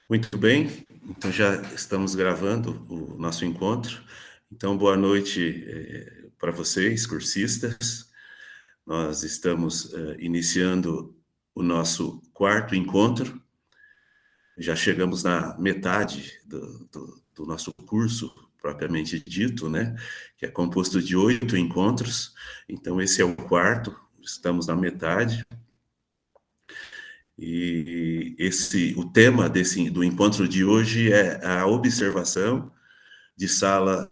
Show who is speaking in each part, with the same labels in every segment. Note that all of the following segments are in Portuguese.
Speaker 1: Muito bem, então já estamos gravando o nosso encontro. Então, boa noite para vocês, cursistas. Nós estamos iniciando o nosso quarto encontro. Já chegamos na metade do nosso curso, propriamente dito, né? Que é composto de 8 encontros. Então, esse é o quarto, estamos na metade. O tema do encontro de hoje é a observação de sala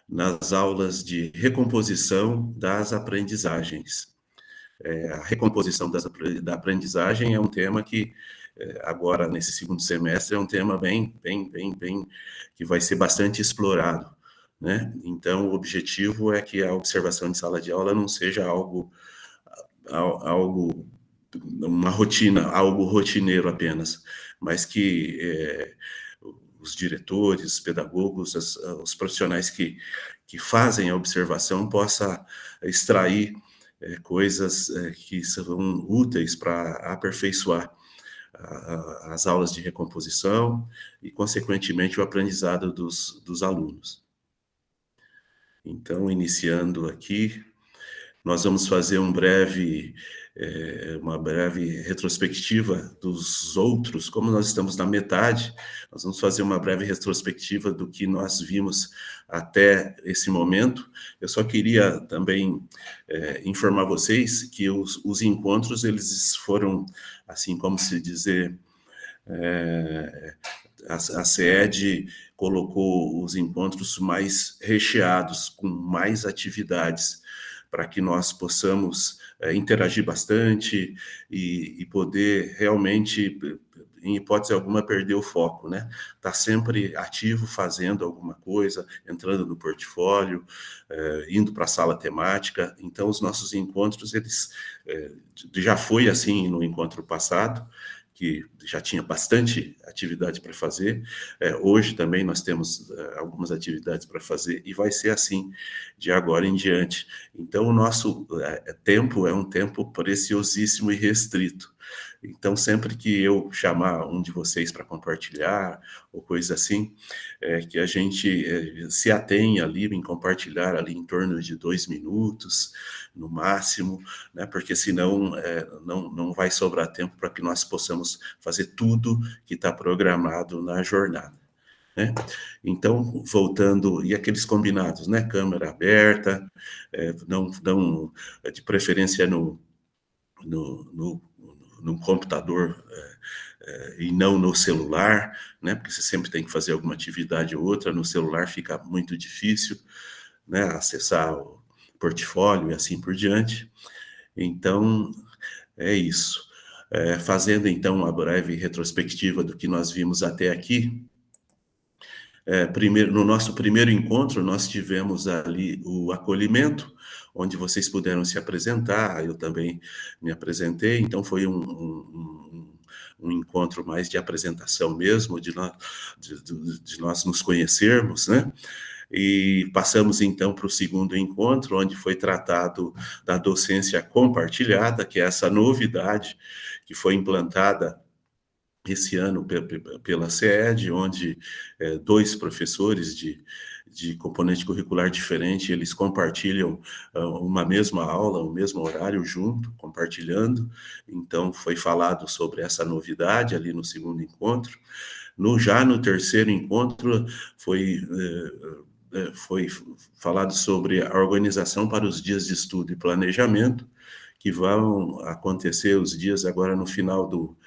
Speaker 1: nas aulas de recomposição das aprendizagens. A recomposição da aprendizagem é um tema que, agora, nesse segundo semestre, é um tema bem, que vai ser bastante explorado, né? Então, o objetivo é que a observação de sala de aula não seja algo uma rotina, algo rotineiro apenas, mas que os diretores, os pedagogos, os profissionais que fazem a observação possa extrair coisas que são úteis para aperfeiçoar as aulas de recomposição e, consequentemente, o aprendizado dos alunos. Então, iniciando aqui, nós vamos fazer uma breve retrospectiva dos outros, como nós estamos na metade, nós vamos fazer uma breve retrospectiva do que nós vimos até esse momento. Eu só queria também informar vocês que os encontros, eles foram, assim como se dizer, a CED colocou os encontros mais recheados, com mais atividades, para que nós possamos interagir bastante e poder realmente, em hipótese alguma, perder o foco, né? Tá sempre ativo, fazendo alguma coisa, entrando no portfólio, indo para a sala temática. Então, os nossos encontros, eles já foi assim no encontro passado, que já tinha bastante atividade para fazer. Hoje também nós temos algumas atividades para fazer e vai ser assim de agora em diante. Então, o nosso tempo é um tempo preciosíssimo e restrito. Então, sempre que eu chamar um de vocês para compartilhar ou coisa assim, que a gente se atenha ali em compartilhar ali em torno de 2 minutos, no máximo, né? Porque senão não vai sobrar tempo para que nós possamos fazer tudo que está programado na jornada, né? Então, voltando, e aqueles combinados, né? Câmera aberta, não, de preferência no, no computador e não no celular, né? Porque você sempre tem que fazer alguma atividade ou outra, no celular fica muito difícil, né? Acessar o portfólio e assim por diante. Então, é isso. Fazendo, então, uma breve retrospectiva do que nós vimos até aqui, no nosso primeiro encontro, nós tivemos ali o acolhimento, onde vocês puderam se apresentar, eu também me apresentei, então foi um encontro mais de apresentação mesmo, de nós nos conhecermos, né? E passamos então para o segundo encontro, onde foi tratado da docência compartilhada, que é essa novidade que foi implantada esse ano pela CED, onde 2 professores de componente curricular diferente, eles compartilham uma mesma aula, o mesmo horário junto, compartilhando. Então, foi falado sobre essa novidade ali no segundo encontro. Já no terceiro encontro, foi falado sobre a organização para os dias de estudo e planejamento, que vão acontecer os dias agora no final do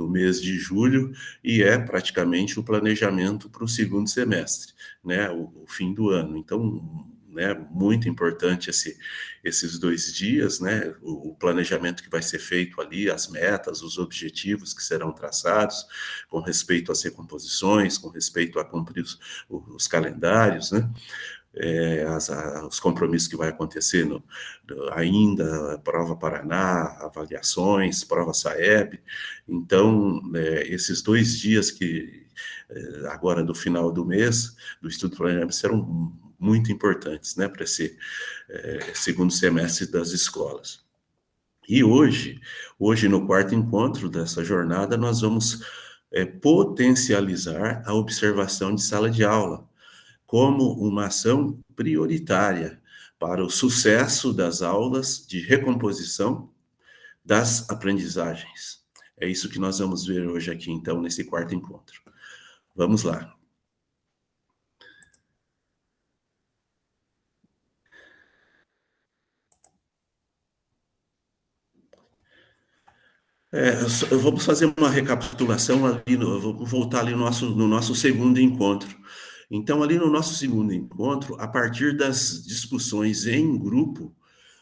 Speaker 1: mês de julho, e é praticamente o planejamento para o segundo semestre, né, o fim do ano. Então, né, muito importante esses 2 dias, né, o planejamento que vai ser feito ali, as metas, os objetivos que serão traçados, com respeito às recomposições, com respeito a cumprir os calendários, né, os compromissos que vai acontecer ainda, prova Paraná, avaliações, prova Saeb. Então, esses 2 dias que, agora do final do mês, do estudo planejamento, serão muito importantes, né, para esse segundo semestre das escolas. E hoje, no quarto encontro dessa jornada, nós vamos potencializar a observação de sala de aula como uma ação prioritária para o sucesso das aulas de recomposição das aprendizagens. É isso que nós vamos ver hoje aqui, então, nesse quarto encontro. Vamos lá. Vamos fazer uma recapitulação ali, vamos voltar ali no nosso segundo encontro. Então, ali no nosso segundo encontro, a partir das discussões em grupo,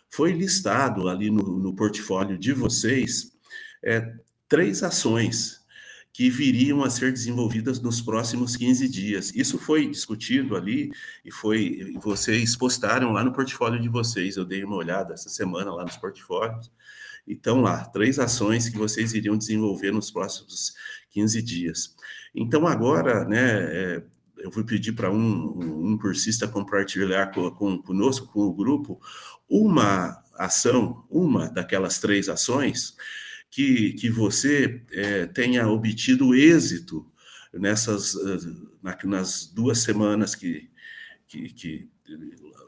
Speaker 1: foi listado ali no portfólio de vocês é, 3 ações que viriam a ser desenvolvidas nos próximos 15 dias. Isso foi discutido ali e vocês postaram lá no portfólio de vocês. Eu dei uma olhada essa semana lá nos portfólios. Então, lá, 3 ações que vocês iriam desenvolver nos próximos 15 dias. Então, agora, né, eu vou pedir para um cursista compartilhar conosco, com o grupo, uma ação, uma daquelas 3 ações, que você tenha obtido êxito nas 2 semanas que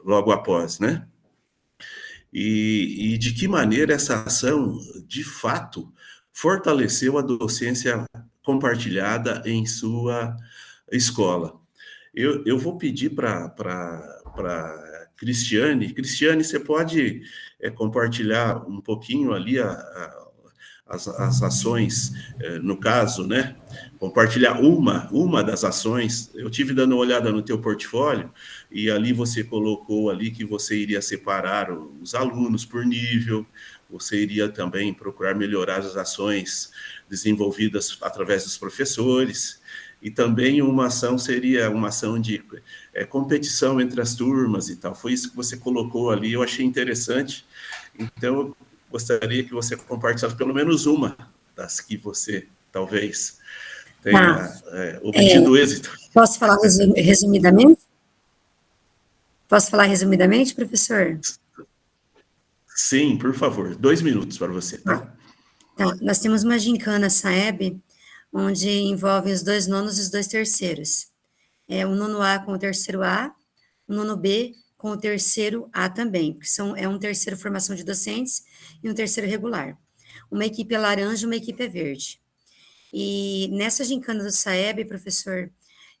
Speaker 1: logo após, né? E de que maneira essa ação, de fato, fortaleceu a docência compartilhada em sua escola. Eu vou pedir para Cristiane. Cristiane, você pode compartilhar um pouquinho ali as ações, no caso, né? Compartilhar uma das ações. Eu tive dando uma olhada no teu portfólio e ali você colocou ali que você iria separar os alunos por nível, você iria também procurar melhorar as ações desenvolvidas através dos professores, e também uma ação seria uma ação de competição entre as turmas e tal. Foi isso que você colocou ali, eu achei interessante. Então, eu gostaria que você compartilhasse pelo menos uma das que você talvez tenha obtido êxito.
Speaker 2: Posso falar resumidamente? Posso falar resumidamente, professor?
Speaker 1: Sim, por favor. 2 minutos para você, tá?
Speaker 2: Tá. Nós temos uma gincana SAEB, onde envolve os 2 nonos e os 2 terceiros. O nono A com o terceiro A, o nono B com o terceiro A também, porque é um terceiro formação de docentes e um terceiro regular. Uma equipe é laranja, uma equipe é verde. E nessa gincana do SAEB, professor,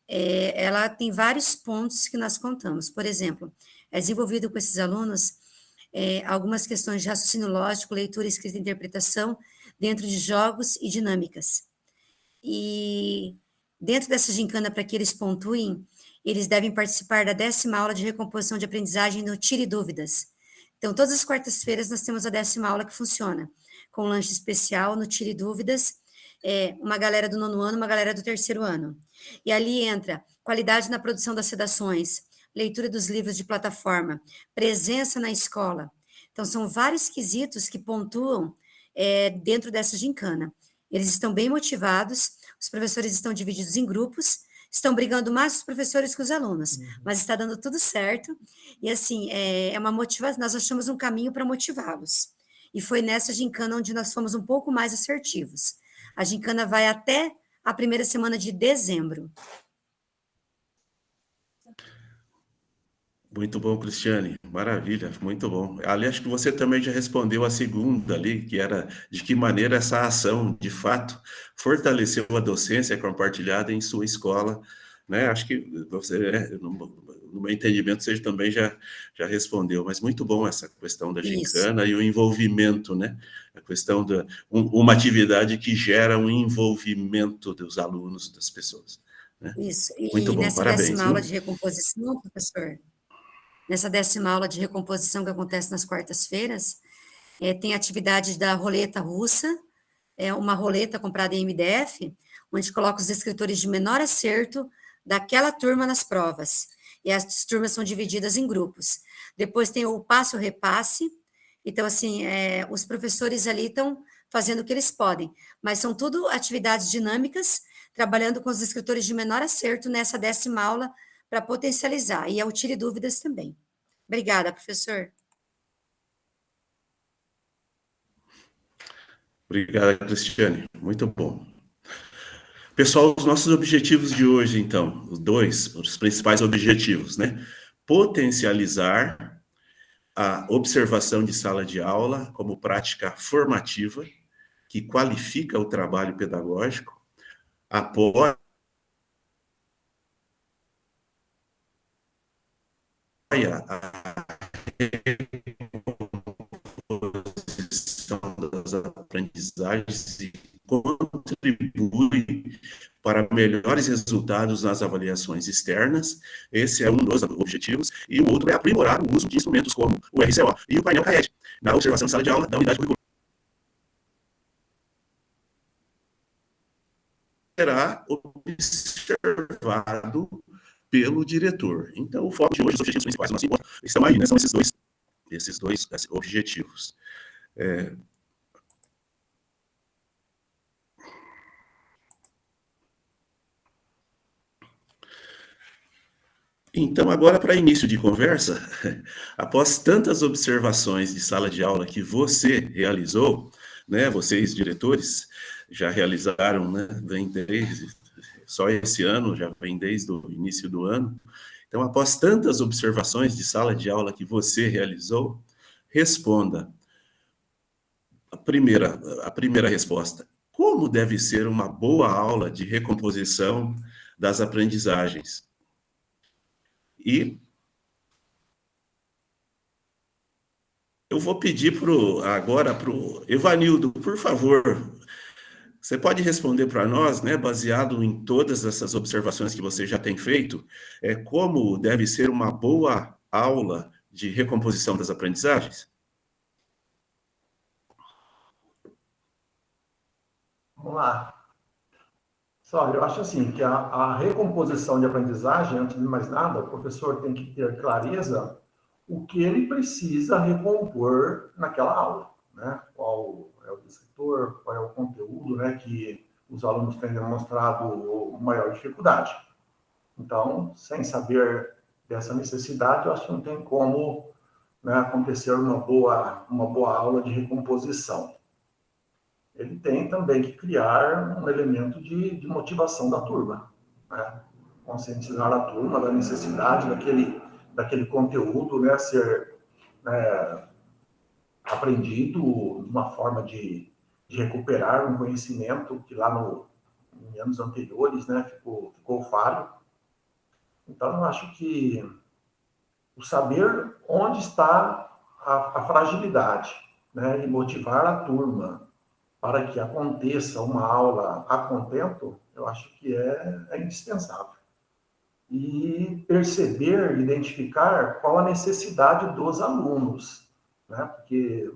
Speaker 2: ela tem vários pontos que nós contamos. Por exemplo, é desenvolvido com esses alunos algumas questões de raciocínio lógico, leitura, escrita e interpretação dentro de jogos e dinâmicas. E dentro dessa gincana, para que eles pontuem, eles devem participar da 10ª aula de recomposição de aprendizagem no Tire Dúvidas. Então, todas as quartas-feiras nós temos a 10ª aula que funciona, com lanche especial no Tire Dúvidas, uma galera do 9º ano, uma galera do 3º ano. E ali entra qualidade na produção das redações, leitura dos livros de plataforma, presença na escola. Então, são vários quesitos que pontuam dentro dessa gincana. Eles estão bem motivados, os professores estão divididos em grupos, estão brigando mais os professores que os alunos, mas está dando tudo certo, e assim, é uma motivação, nós achamos um caminho para motivá-los. E foi nessa gincana onde nós fomos um pouco mais assertivos. A gincana vai até a primeira semana de dezembro.
Speaker 1: Muito bom, Cristiane. Maravilha, muito bom. Ali, acho que você também já respondeu a segunda ali, que era de que maneira essa ação, de fato, fortaleceu a docência compartilhada em sua escola, né? Acho que você, no meu entendimento, você também já respondeu, mas muito bom essa questão da gincana e o envolvimento, né? A questão de uma atividade que gera um envolvimento dos alunos, das pessoas. Né?
Speaker 2: Isso,
Speaker 1: Muito
Speaker 2: e
Speaker 1: bom,
Speaker 2: nessa
Speaker 1: parabéns.
Speaker 2: 10ª aula de recomposição, professor, nessa 10ª aula de recomposição que acontece nas quartas-feiras, tem atividade da roleta russa, uma roleta comprada em MDF, onde coloca os escritores de menor acerto daquela turma nas provas. E as turmas são divididas em grupos. Depois tem o passo-repasse. Então, assim, os professores ali estão fazendo o que eles podem, mas são tudo atividades dinâmicas, trabalhando com os escritores de menor acerto nessa 10ª aula para potencializar. E é o Tire Dúvidas também. Obrigada, professor.
Speaker 1: Obrigado, Cristiane. Muito bom. Pessoal, os nossos objetivos de hoje, então, os principais objetivos, né? Potencializar a observação de sala de aula como prática formativa, que qualifica o trabalho pedagógico, apoia a reposição das aprendizagens e contribui para melhores resultados nas avaliações externas. Esse é um dos objetivos. E o outro é aprimorar o uso de instrumentos como o RCO e o painel CAED na observação de sala de aula da unidade curricular. Será observado pelo diretor. Então, o foco de hoje, os objetivos principais do nosso encontro estão aí, né? São esses dois objetivos. Então, agora, para início de conversa, após tantas observações de sala de aula que você realizou, né, vocês, diretores, já realizaram, né, só esse ano, já vem desde o início do ano. Então, após tantas observações de sala de aula que você realizou, responda. A primeira resposta: como deve ser uma boa aula de recomposição das aprendizagens? E eu vou pedir agora para o Evanildo, por favor, você pode responder para nós, né, baseado em todas essas observações que você já tem feito, como deve ser uma boa aula de recomposição das aprendizagens?
Speaker 3: Vamos lá. Só, eu acho assim, que a recomposição de aprendizagem, antes de mais nada, o professor tem que ter clareza o que ele precisa recompor naquela aula, né? Qual é o descritor, qual é o conteúdo, né, que os alunos têm demonstrado maior dificuldade. Então, sem saber dessa necessidade, eu acho que não tem como, né, acontecer uma boa aula de recomposição. Ele tem também que criar um elemento de motivação da turma, né? Conscientizar a turma da necessidade daquele conteúdo, né, ser, né, aprendido de uma forma de recuperar um conhecimento que lá em anos anteriores, né, ficou falho. Então, eu acho que o saber onde está a fragilidade, né, e motivar a turma para que aconteça uma aula a contento, eu acho que é indispensável. E perceber, identificar qual a necessidade dos alunos, né? Porque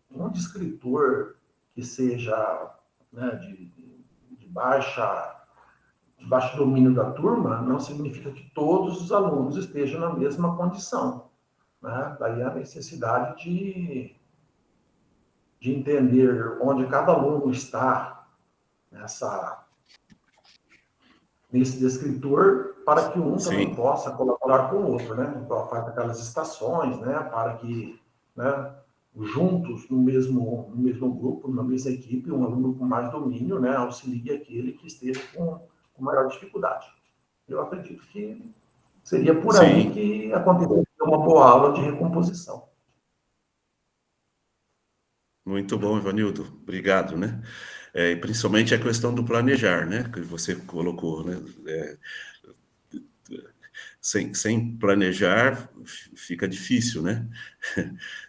Speaker 3: um descritor que seja, né, de baixo domínio da turma não significa que todos os alunos estejam na mesma condição, né? Daí a necessidade de entender onde cada aluno está nesse descritor, para que um também possa colaborar com o outro, né? Para aquelas estações, né? Para que, né, juntos, no mesmo grupo, na mesma equipe, um aluno com mais domínio, né, auxilie aquele que esteja com maior dificuldade. Eu acredito que seria por aí que aconteceria uma boa aula de recomposição.
Speaker 1: Muito bom, Ivanildo. Obrigado, né? Principalmente a questão do planejar, né? Que você colocou, né? Sem planejar, fica difícil, né?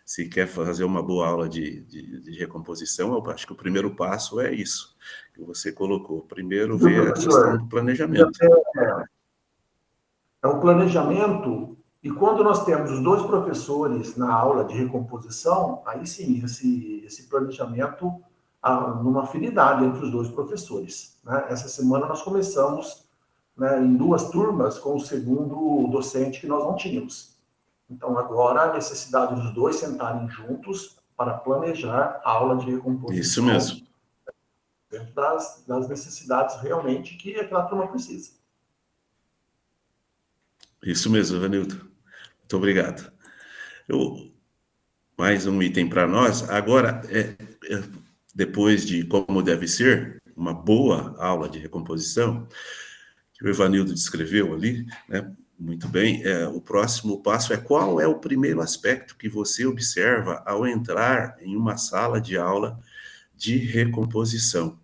Speaker 1: Se quer fazer uma boa aula de recomposição, eu acho que o primeiro passo é isso que você colocou. Primeiro, ver a questão do planejamento.
Speaker 3: É o planejamento. E quando nós temos os dois professores na aula de recomposição, aí sim, esse planejamento, numa afinidade entre os dois professores, né? Essa semana nós começamos, né, em 2 turmas com o segundo docente que nós não tínhamos. Então, agora, a necessidade dos dois sentarem juntos para planejar a aula de recomposição.
Speaker 1: Isso mesmo.
Speaker 3: Dentro das necessidades realmente que aquela turma precisa.
Speaker 1: Isso mesmo, Evanildo. Muito obrigado. Mais um item para nós. Agora, depois de como deve ser, uma boa aula de recomposição, que o Evanildo descreveu ali, né, muito bem, o próximo passo é qual é o primeiro aspecto que você observa ao entrar em uma sala de aula de recomposição.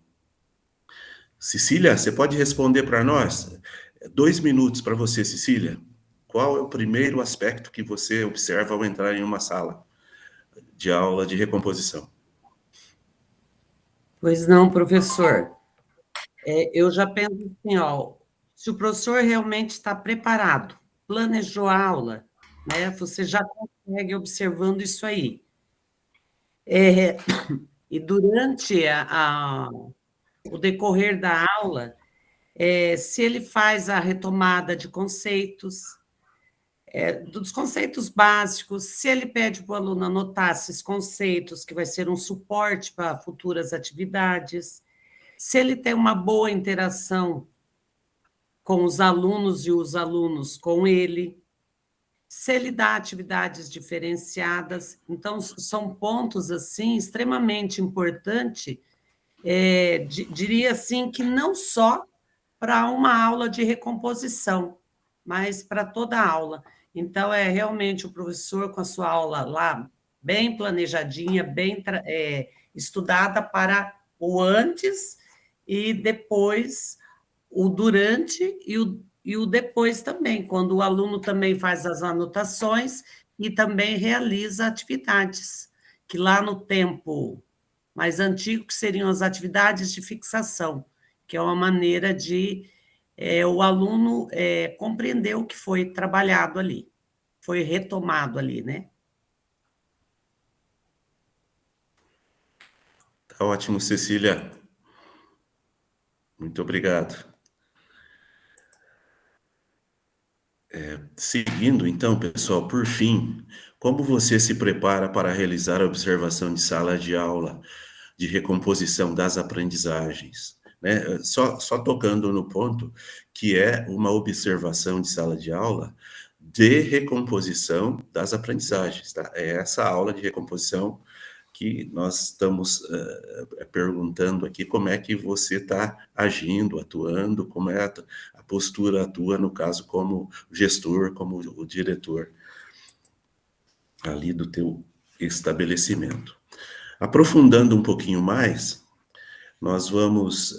Speaker 1: Cecília, você pode responder para nós? 2 minutos para você, Cecília. Qual é o primeiro aspecto que você observa ao entrar em uma sala de aula de recomposição?
Speaker 4: Pois não, professor. Eu já penso assim, ó, se o professor realmente está preparado, planejou a aula, né, você já consegue observando isso aí. E durante o decorrer da aula, se ele faz a retomada de conceitos, dos conceitos básicos, se ele pede para o aluno anotar esses conceitos, que vai ser um suporte para futuras atividades, se ele tem uma boa interação com os alunos e os alunos com ele, se ele dá atividades diferenciadas. Então, são pontos, assim, extremamente importantes, diria assim, que não só para uma aula de recomposição, mas para toda a aula. Então, realmente o professor com a sua aula lá, bem planejadinha, bem estudada para o antes e depois, o durante e o depois também, quando o aluno também faz as anotações e também realiza atividades, que lá no tempo mais antigo, que seriam as atividades de fixação, que é uma maneira de o aluno compreender o que foi trabalhado ali, foi retomado ali, né?
Speaker 1: Tá ótimo, Cecília. Muito obrigado. Seguindo, então, pessoal, por fim, como você se prepara para realizar a observação de sala de aula de recomposição das aprendizagens? Né? Só tocando no ponto que é uma observação de sala de aula de recomposição das aprendizagens, tá? É essa aula de recomposição que nós estamos perguntando aqui como é que você está agindo, atuando, como é a postura atua, no caso, como gestor, como o diretor ali do teu estabelecimento. Aprofundando um pouquinho mais, nós vamos...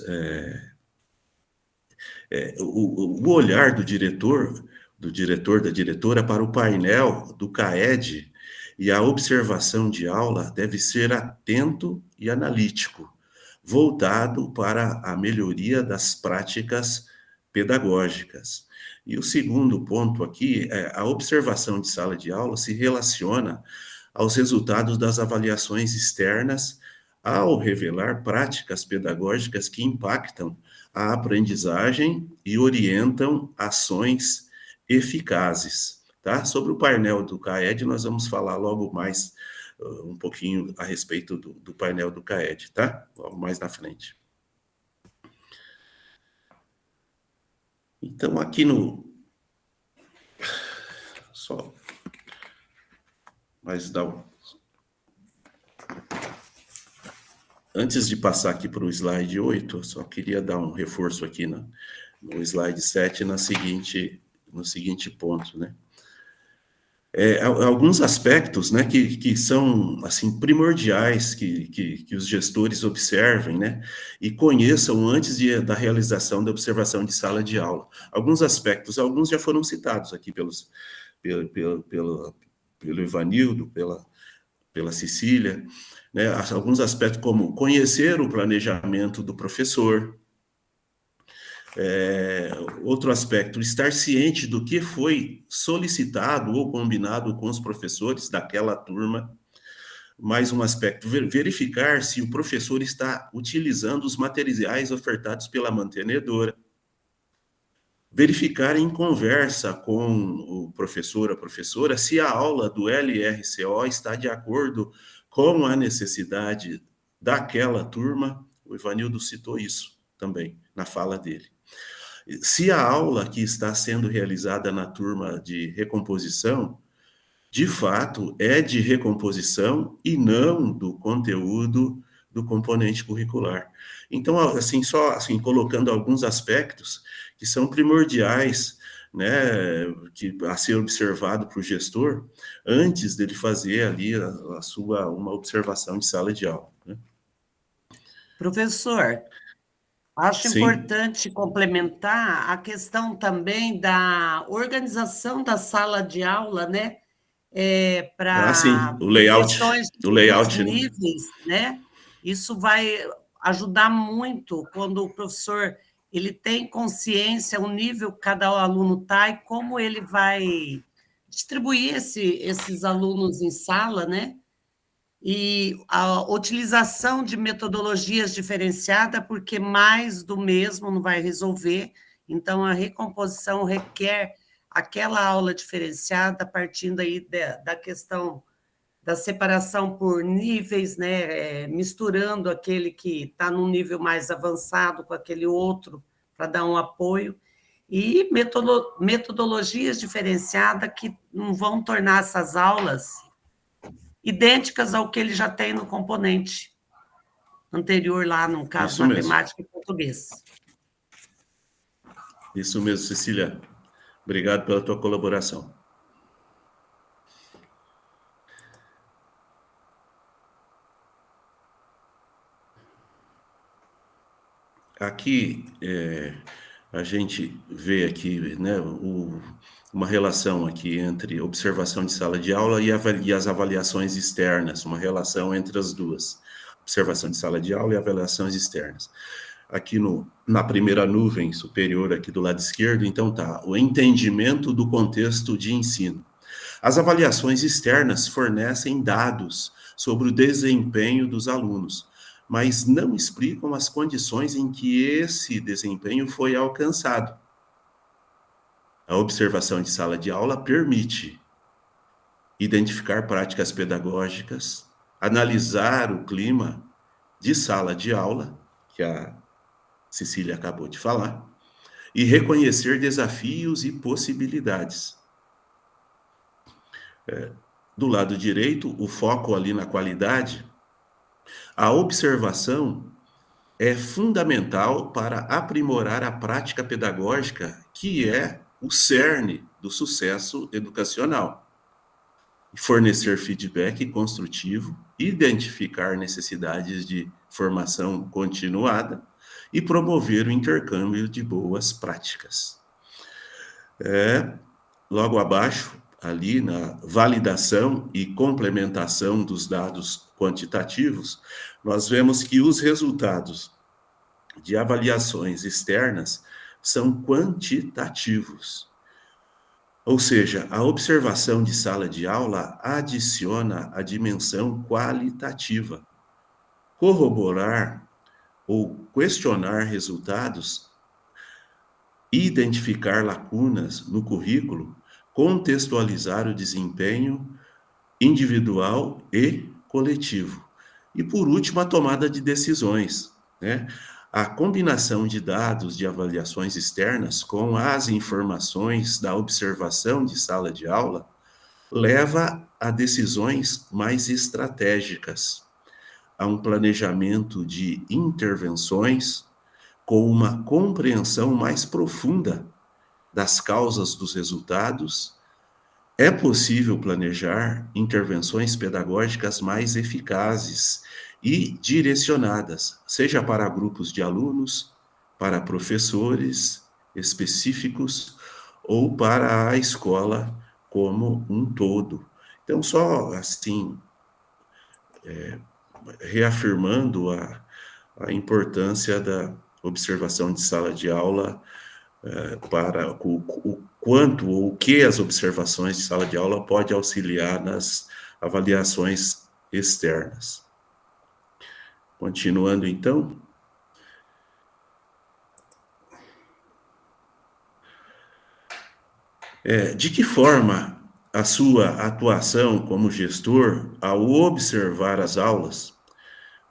Speaker 1: o olhar do diretor, da diretora para o painel do CAED e a observação de aula deve ser atento e analítico, voltado para a melhoria das práticas pedagógicas. E o segundo ponto aqui é a observação de sala de aula se relaciona aos resultados das avaliações externas ao revelar práticas pedagógicas que impactam a aprendizagem e orientam ações eficazes. Tá? Sobre o painel do CAED, nós vamos falar logo mais um pouquinho a respeito do painel do CAED, tá? Logo mais na frente. Então, aqui no... Só... Mas dá um... Antes de passar aqui para o slide 8, eu só queria dar um reforço aqui no slide 7, no seguinte ponto, né? Alguns aspectos, né, que são, assim, primordiais que os gestores observem, né, e conheçam antes da realização da observação de sala de aula. Alguns aspectos, alguns já foram citados aqui pelo Evanildo, pela Cecília, né, alguns aspectos como conhecer o planejamento do professor. Outro aspecto, estar ciente do que foi solicitado ou combinado com os professores daquela turma. Mais um aspecto, verificar se o professor está utilizando os materiais ofertados pela mantenedora. Verificar em conversa com o professor, a professora, se a aula do LRCO está de acordo com a necessidade daquela turma. O Evanildo citou isso também na fala dele. Se a aula que está sendo realizada na turma de recomposição, de fato, é de recomposição e não do conteúdo do componente curricular. Então, assim, só assim, colocando alguns aspectos que são primordiais, né, a ser observado para o gestor, antes dele fazer ali uma observação de sala de aula, né?
Speaker 4: Professor, acho
Speaker 1: Sim.
Speaker 4: importante complementar a questão também da organização da sala de aula, né?
Speaker 1: Sim,
Speaker 4: Para questões
Speaker 1: o
Speaker 4: dos
Speaker 1: layout, né?
Speaker 4: níveis, né? Isso vai ajudar muito quando o professor ele tem consciência, o nível que cada aluno está e como ele vai distribuir esses alunos em sala, né? E a utilização de metodologias diferenciadas, porque mais do mesmo não vai resolver. Então, a recomposição requer aquela aula diferenciada, partindo aí da questão da separação por níveis, né? Misturando aquele que está num nível mais avançado com aquele outro, para dar um apoio. E metodologias diferenciadas que não vão tornar essas aulas idênticas ao que ele já tem no componente anterior, lá, no caso,
Speaker 1: Isso mesmo.
Speaker 4: matemática e português.
Speaker 1: Isso mesmo, Cecília. Obrigado pela tua colaboração. Aqui, a gente vê aqui, né, uma relação aqui entre observação de sala de aula e as avaliações externas, uma relação entre as duas. Observação de sala de aula e avaliações externas. Aqui na primeira nuvem superior, aqui do lado esquerdo, então tá, o entendimento do contexto de ensino. As avaliações externas fornecem dados sobre o desempenho dos alunos, mas não explicam as condições em que esse desempenho foi alcançado. A observação de sala de aula permite identificar práticas pedagógicas, analisar o clima de sala de aula, que a Cecília acabou de falar, e reconhecer desafios e possibilidades. Do lado direito, o foco ali na qualidade. A observação é fundamental para aprimorar a prática pedagógica, que é o cerne do sucesso educacional. Fornecer feedback construtivo, identificar necessidades de formação continuada e promover o intercâmbio de boas práticas. Logo abaixo, ali na validação e complementação dos dados quantitativos, nós vemos que os resultados de avaliações externas são quantitativos. Ou seja, a observação de sala de aula adiciona a dimensão qualitativa. Corroborar ou questionar resultados, identificar lacunas no currículo, contextualizar o desempenho individual e coletivo. E, por último, a tomada de decisões, né? A combinação de dados de avaliações externas com as informações da observação de sala de aula leva a decisões mais estratégicas, a um planejamento de intervenções com uma compreensão mais profunda das causas dos resultados. É possível planejar intervenções pedagógicas mais eficazes e direcionadas, seja para grupos de alunos, para professores específicos ou para a escola como um todo. Então, só assim, reafirmando a importância da observação de sala de aula para o quanto ou o que as observações de sala de aula pode auxiliar nas avaliações externas. Continuando, então. De que forma a sua atuação como gestor, ao observar as aulas,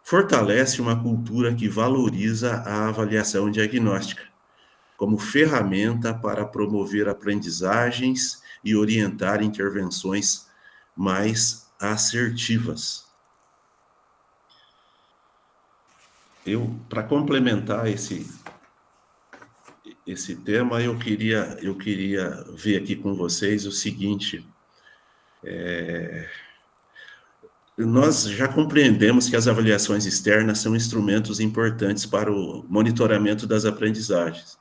Speaker 1: fortalece uma cultura que valoriza a avaliação diagnóstica como ferramenta para promover aprendizagens e orientar intervenções mais assertivas? para complementar esse tema, eu queria ver aqui com vocês o seguinte: nós já compreendemos que as avaliações externas são instrumentos importantes para o monitoramento das aprendizagens,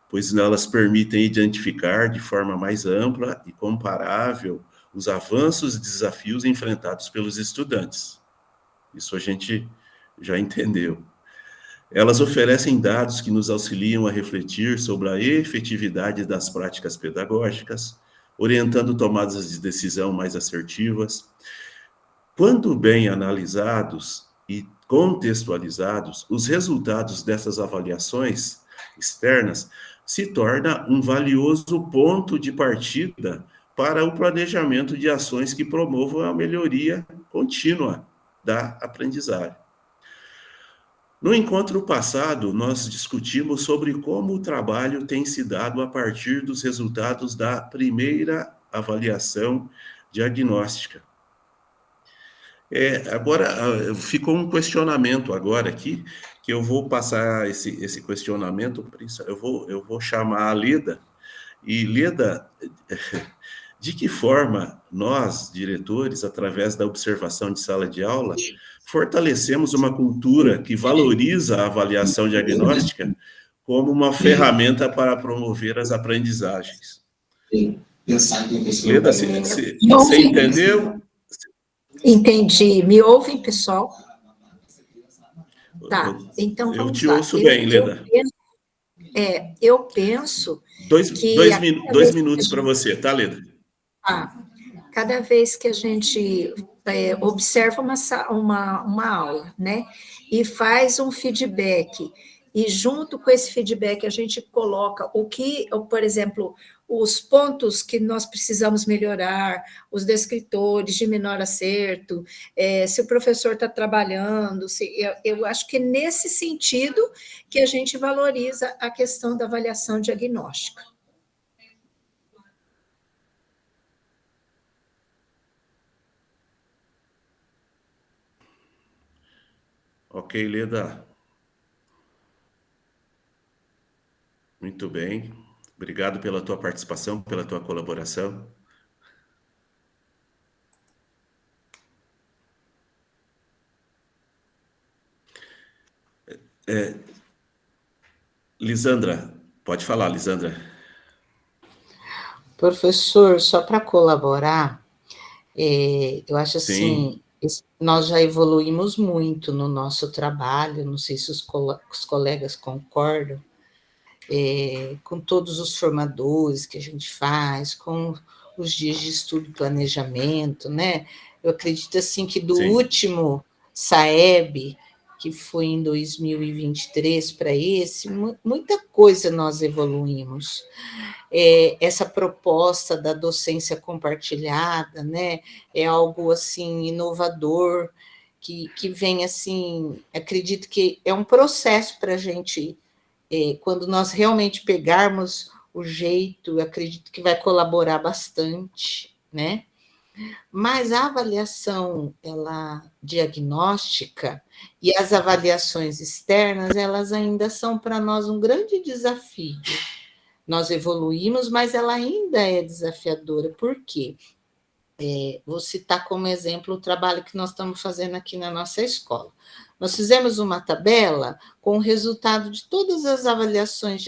Speaker 1: pois elas permitem identificar de forma mais ampla e comparável os avanços e desafios enfrentados pelos estudantes. Isso a gente já entendeu. Elas oferecem dados que nos auxiliam a refletir sobre a efetividade das práticas pedagógicas, orientando tomadas de decisão mais assertivas. Quando bem analisados e contextualizados, os resultados dessas avaliações externas se torna um valioso ponto de partida para o planejamento de ações que promovam a melhoria contínua da aprendizagem. No encontro passado, nós discutimos sobre como o trabalho tem se dado a partir dos resultados da primeira avaliação diagnóstica. Agora, ficou um questionamento agora aqui, que eu vou passar esse questionamento, eu vou chamar a Leda. E, Leda, de que forma nós, diretores, através da observação de sala de aula, fortalecemos uma cultura que valoriza a avaliação diagnóstica como uma ferramenta para promover as aprendizagens? Leda, você entendeu?
Speaker 5: Entendi. Me ouvem, pessoal? Tá, então
Speaker 1: eu
Speaker 5: vamos
Speaker 1: te
Speaker 5: lá.
Speaker 1: ouço bem, Leda.
Speaker 5: Eu penso que...
Speaker 1: Dois minutos para você, tá, Leda?
Speaker 5: Cada vez que a gente observa uma aula, né, e faz um feedback, e junto com esse feedback a gente coloca por exemplo, os pontos que nós precisamos melhorar, os descritores de menor acerto, se o professor está trabalhando, eu acho que é nesse sentido que a gente valoriza a questão da avaliação diagnóstica.
Speaker 1: Ok, Leda. Muito bem. Obrigado pela tua participação, pela tua colaboração. Lisandra, pode falar, Lisandra.
Speaker 6: Professor, só para colaborar, eu acho assim, nós já evoluímos muito no nosso trabalho, não sei se os colegas concordam, com todos os formadores que a gente faz, com os dias de estudo e planejamento, né? Eu acredito assim que do último SAEB, que foi em 2023 para esse, muita coisa nós evoluímos. Essa proposta da docência compartilhada, né, é algo assim inovador, que vem assim, acredito que é um processo para a gente, quando nós realmente pegarmos o jeito, acredito que vai colaborar bastante, né? Mas a avaliação diagnóstica e as avaliações externas, elas ainda são para nós um grande desafio. Nós evoluímos, mas ela ainda é desafiadora. Por quê? Vou citar como exemplo o trabalho que nós estamos fazendo aqui na nossa escola. Nós fizemos uma tabela com o resultado de todas as avaliações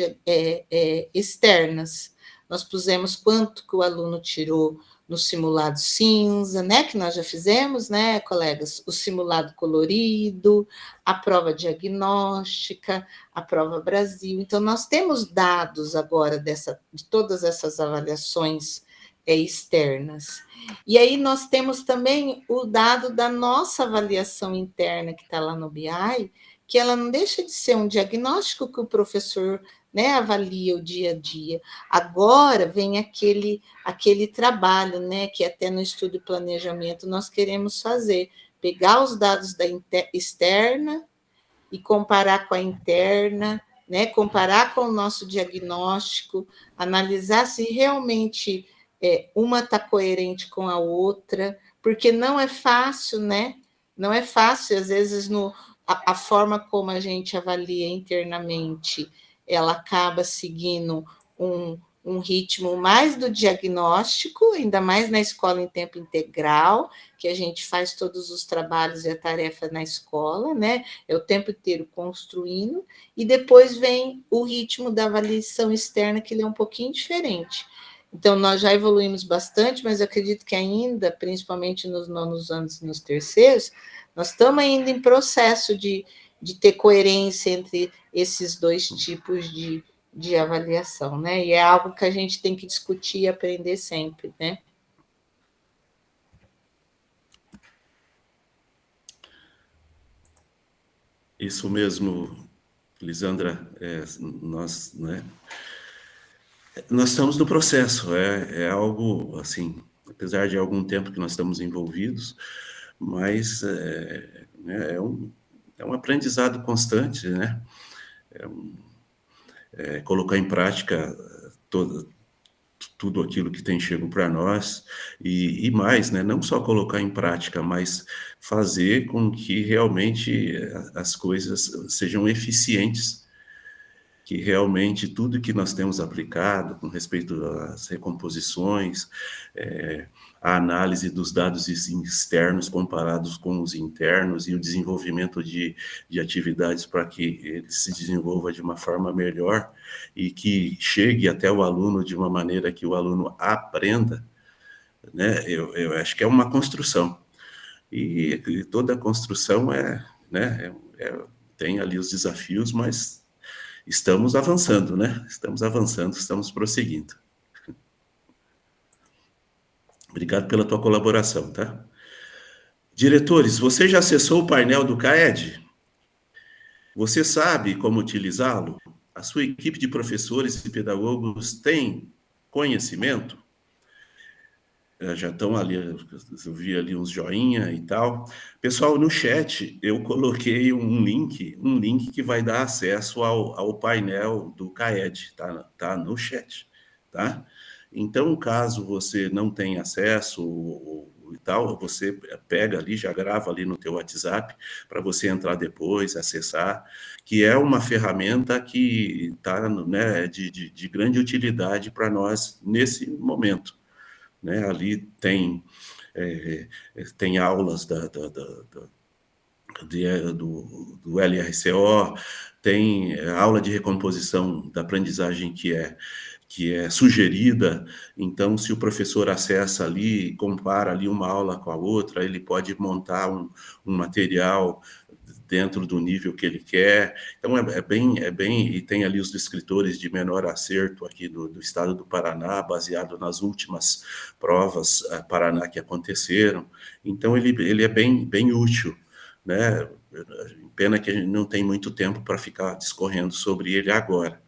Speaker 6: externas. Nós pusemos quanto que o aluno tirou no simulado cinza, né, que nós já fizemos, né, colegas? O simulado colorido, a prova diagnóstica, a prova Brasil. Então, nós temos dados agora de todas essas avaliações externas. E aí nós temos também o dado da nossa avaliação interna, que está lá no BI, que ela não deixa de ser um diagnóstico que o professor, né, avalia o dia a dia. Agora vem aquele trabalho, né, que até no estudo e planejamento nós queremos fazer, pegar os dados da externa e comparar com a interna, né, comparar com o nosso diagnóstico, analisar se realmente uma está coerente com a outra, porque não é fácil, né? Não é fácil, às vezes, a forma como a gente avalia internamente, ela acaba seguindo um ritmo mais do diagnóstico, ainda mais na escola em tempo integral, que a gente faz todos os trabalhos e a tarefa na escola, né? É o tempo inteiro construindo, e depois vem o ritmo da avaliação externa, que ele é um pouquinho diferente. Então, nós já evoluímos bastante, mas eu acredito que ainda, principalmente nos nonos anos e nos terceiros, nós estamos ainda em processo de ter coerência entre esses dois tipos de avaliação, né? E é algo que a gente tem que discutir e aprender sempre, né?
Speaker 1: Isso mesmo, Lisandra, nós, né, nós estamos no processo, é algo, assim, apesar de algum tempo que nós estamos envolvidos, mas né, é um aprendizado constante, né? Colocar em prática tudo aquilo que tem chego para nós e mais, né? Não só colocar em prática, mas fazer com que realmente as coisas sejam eficientes, que realmente tudo que nós temos aplicado com respeito às recomposições, a análise dos dados externos comparados com os internos e o desenvolvimento de atividades para que ele se desenvolva de uma forma melhor e que chegue até o aluno de uma maneira que o aluno aprenda, né? Eu acho que é uma construção. E toda construção né, tem ali os desafios, mas estamos avançando, né? Estamos avançando, estamos prosseguindo. Obrigado pela tua colaboração, tá? Diretores, você já acessou o painel do CAED? Você sabe como utilizá-lo? A sua equipe de professores e pedagogos tem conhecimento? Já estão ali, eu vi ali uns joinha e tal. Pessoal, no chat eu coloquei um link que vai dar acesso ao painel do CAED, tá no chat, tá? Então, caso você não tenha acesso e tal, você pega ali, já grava ali no teu WhatsApp para você entrar depois, acessar, que é uma ferramenta que está, né, de grande utilidade para nós nesse momento, né? Ali tem aulas do LRCO, tem aula de recomposição da aprendizagem que é sugerida. Então, se o professor acessa ali, compara ali uma aula com a outra, ele pode montar um material dentro do nível que ele quer. Então, e tem ali os descritores de menor acerto aqui do estado do Paraná, baseado nas últimas provas Paraná que aconteceram. Então, ele é bem útil, né? Pena que a gente não tem muito tempo para ficar discorrendo sobre ele agora,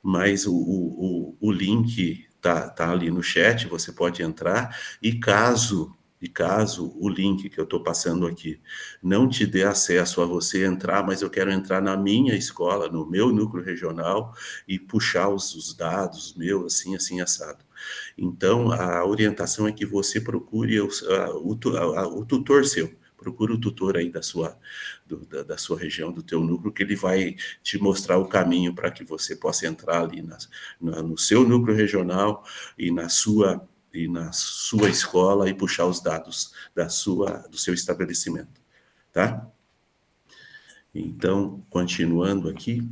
Speaker 1: mas o link tá ali no chat, você pode entrar, e caso o link que eu estou passando aqui não te dê acesso a você entrar, mas eu quero entrar na minha escola, no meu núcleo regional, e puxar os dados meus, assim, assado. Então, a orientação é que você procure o tutor seu. Procura o tutor aí da sua região, do teu núcleo, que ele vai te mostrar o caminho para que você possa entrar ali no seu núcleo regional e na sua escola e puxar os dados do seu estabelecimento, tá? Então, continuando aqui.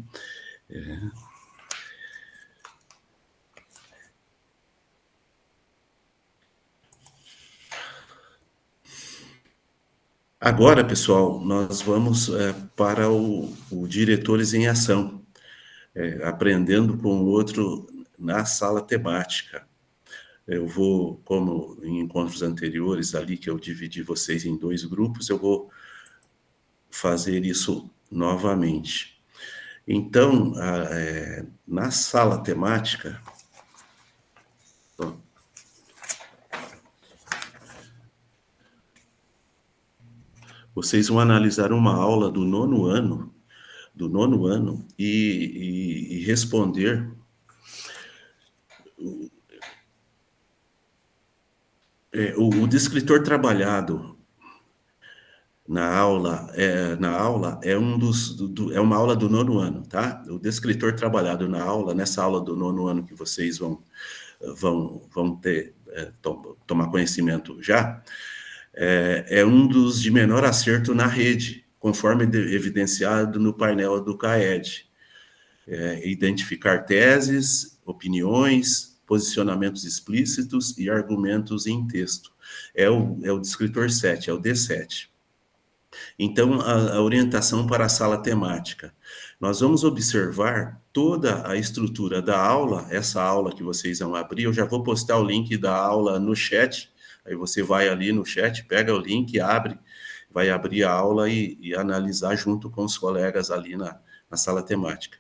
Speaker 1: Agora, pessoal, nós vamos para o Diretores em Ação, aprendendo com o outro na sala temática. Eu vou, como em encontros anteriores ali, que eu dividi vocês em 2 grupos, eu vou fazer isso novamente. Então, na sala temática, vocês vão analisar uma aula do nono ano e responder o descritor trabalhado na aula é uma aula do 9º ano, tá? O descritor trabalhado na aula, nessa aula do 9º ano que vocês vão ter, tomar conhecimento já, é um dos de menor acerto na rede, conforme evidenciado no painel do CAED. Identificar teses, opiniões, posicionamentos explícitos e argumentos em texto. É o descritor 7, é o D7. Então, a orientação para a sala temática. Nós vamos observar toda a estrutura da aula, essa aula que vocês vão abrir, eu já vou postar o link da aula no chat, aí você vai ali no chat, pega o link, abre, vai abrir a aula e analisar junto com os colegas ali na sala temática.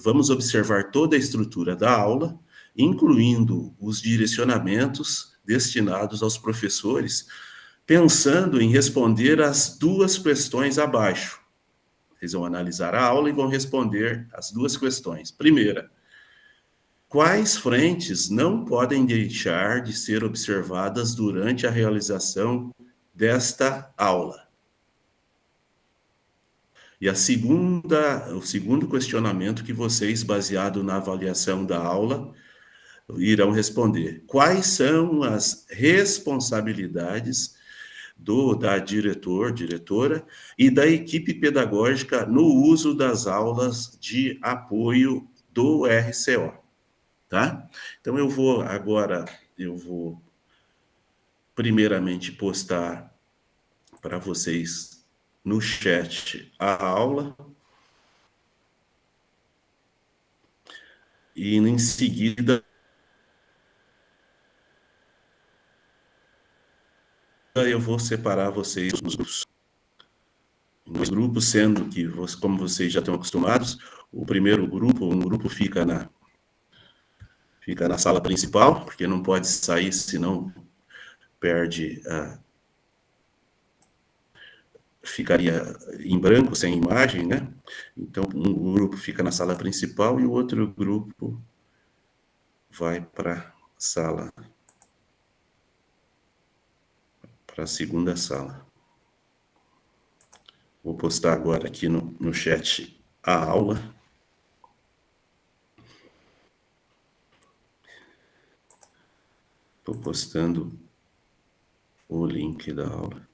Speaker 1: Vamos observar toda a estrutura da aula, incluindo os direcionamentos destinados aos professores, pensando em responder as 2 questões abaixo. Eles vão analisar a aula e vão responder as 2 questões. Primeira, quais frentes não podem deixar de ser observadas durante a realização desta aula? E o segundo questionamento que vocês, baseado na avaliação da aula, irão responder. Quais são as responsabilidades da diretora e da equipe pedagógica no uso das aulas de apoio do RCO, tá? Então, eu vou primeiramente postar para vocês no chat a aula e, em seguida, eu vou separar vocês nos grupos, sendo que, como vocês já estão acostumados, o primeiro grupo, um grupo fica na sala principal, porque não pode sair, senão ficaria em branco, sem imagem, né? Então, um grupo fica na sala principal e o outro grupo vai para a segunda sala. Vou postar agora aqui no chat a aula. Estou postando o link da aula.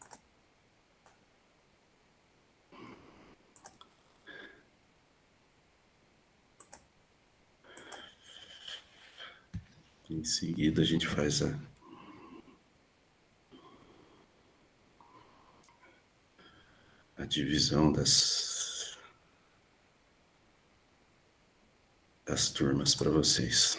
Speaker 1: Em seguida, a gente faz a divisão das turmas para vocês.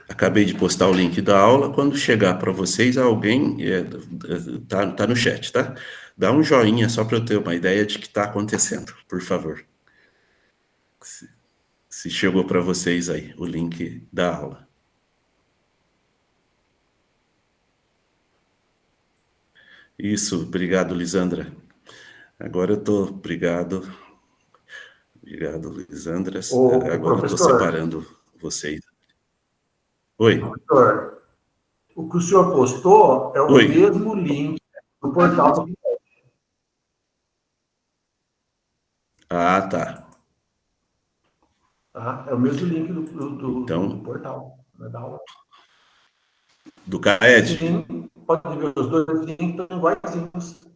Speaker 1: Acabei de postar o link da aula. Quando chegar para vocês, alguém tá no chat, tá? Dá um joinha só para eu ter uma ideia de que está acontecendo, por favor. Se chegou para vocês aí o link da aula. Isso, obrigado, Lisandra. Agora eu estou... Obrigado, Lisandra. Agora eu estou separando vocês. Oi.
Speaker 3: Professor, o que o senhor postou é o mesmo link do portal do...
Speaker 1: Ah, tá.
Speaker 3: É o mesmo link do portal, né, da aula.
Speaker 1: Do CAED?
Speaker 3: Sim, pode ver, os 2 links estão iguaizinhos.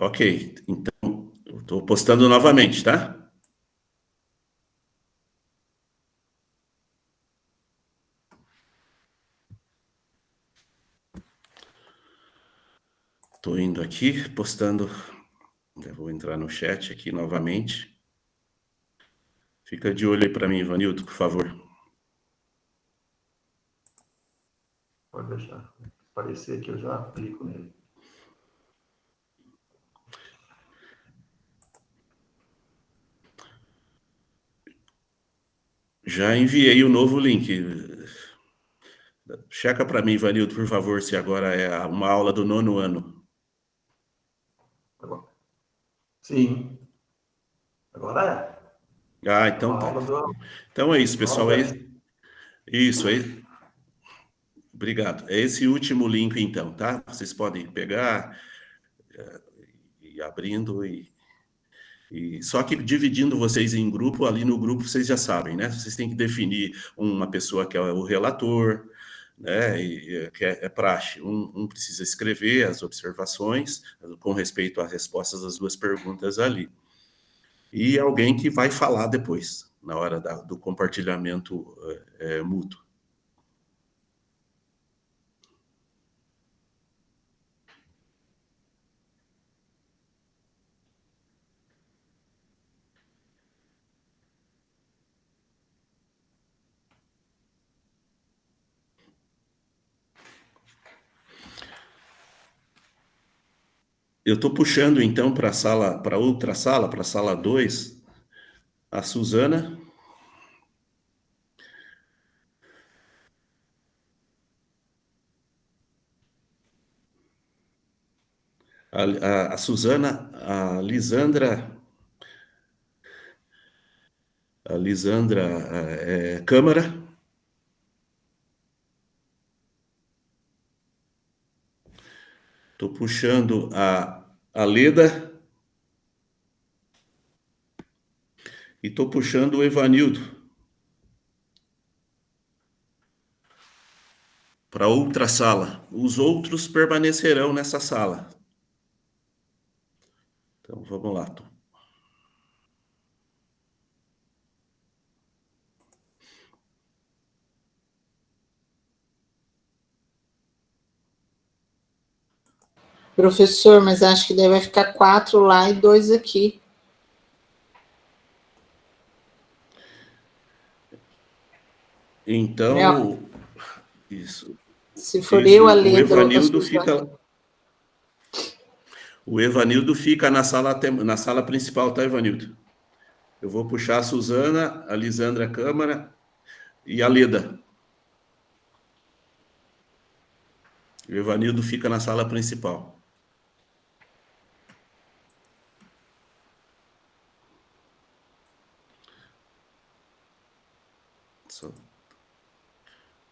Speaker 1: Ok, então, eu estou postando novamente, tá? Estou indo aqui, postando. Eu vou entrar no chat aqui novamente. Fica de olho aí para mim, Ivanildo, por favor.
Speaker 3: Pode deixar aparecer que eu já clico nele.
Speaker 1: Já enviei o novo link, Checa para mim, Ivanildo, por favor, se agora é uma aula do 9º ano.
Speaker 3: Sim. Agora é.
Speaker 1: Ah,
Speaker 3: É
Speaker 1: então
Speaker 3: uma
Speaker 1: tá.
Speaker 3: aula do...
Speaker 1: Então é isso, pessoal.
Speaker 3: Aula
Speaker 1: Isso aí. Obrigado. É esse último link, então, tá? Vocês podem pegar e abrindo só que dividindo vocês em grupo, ali no grupo vocês já sabem, né? Vocês têm que definir uma pessoa que é o relator, né? Que é praxe. Um precisa escrever as observações com respeito às respostas das duas perguntas ali. E alguém que vai falar depois, na hora do compartilhamento mútuo. Eu estou puxando, então, para outra sala, para a sala 2, a Suzana. A Suzana, a Lisandra Câmara. Estou puxando a Leda. E estou puxando o Evanildo para outra sala. Os outros permanecerão nessa sala. Então, vamos lá.
Speaker 6: Professor, mas acho que daí vai ficar 4 lá e 2 aqui.
Speaker 1: Então,
Speaker 6: Não.
Speaker 1: Isso.
Speaker 6: Se for eu, a
Speaker 1: O
Speaker 6: Leda,
Speaker 1: Evanildo fica... O Evanildo fica na sala principal, tá, Evanildo? Eu vou puxar a Suzana, a Lisandra Câmara e a Leda. O Evanildo fica na sala principal.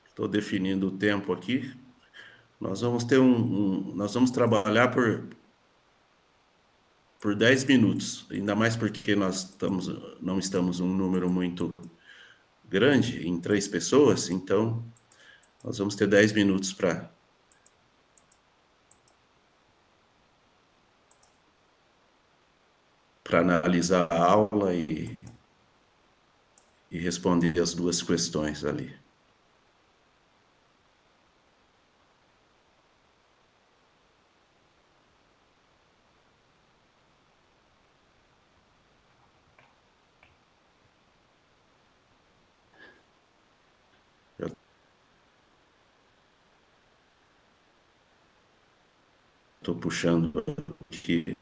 Speaker 1: Estou definindo o tempo aqui. Nós vamos ter nós vamos trabalhar por 10 minutos, ainda mais porque não estamos um número muito grande, em 3 pessoas, então nós vamos ter 10 minutos para analisar a aula e responder as 2 questões ali. Estou puxando aqui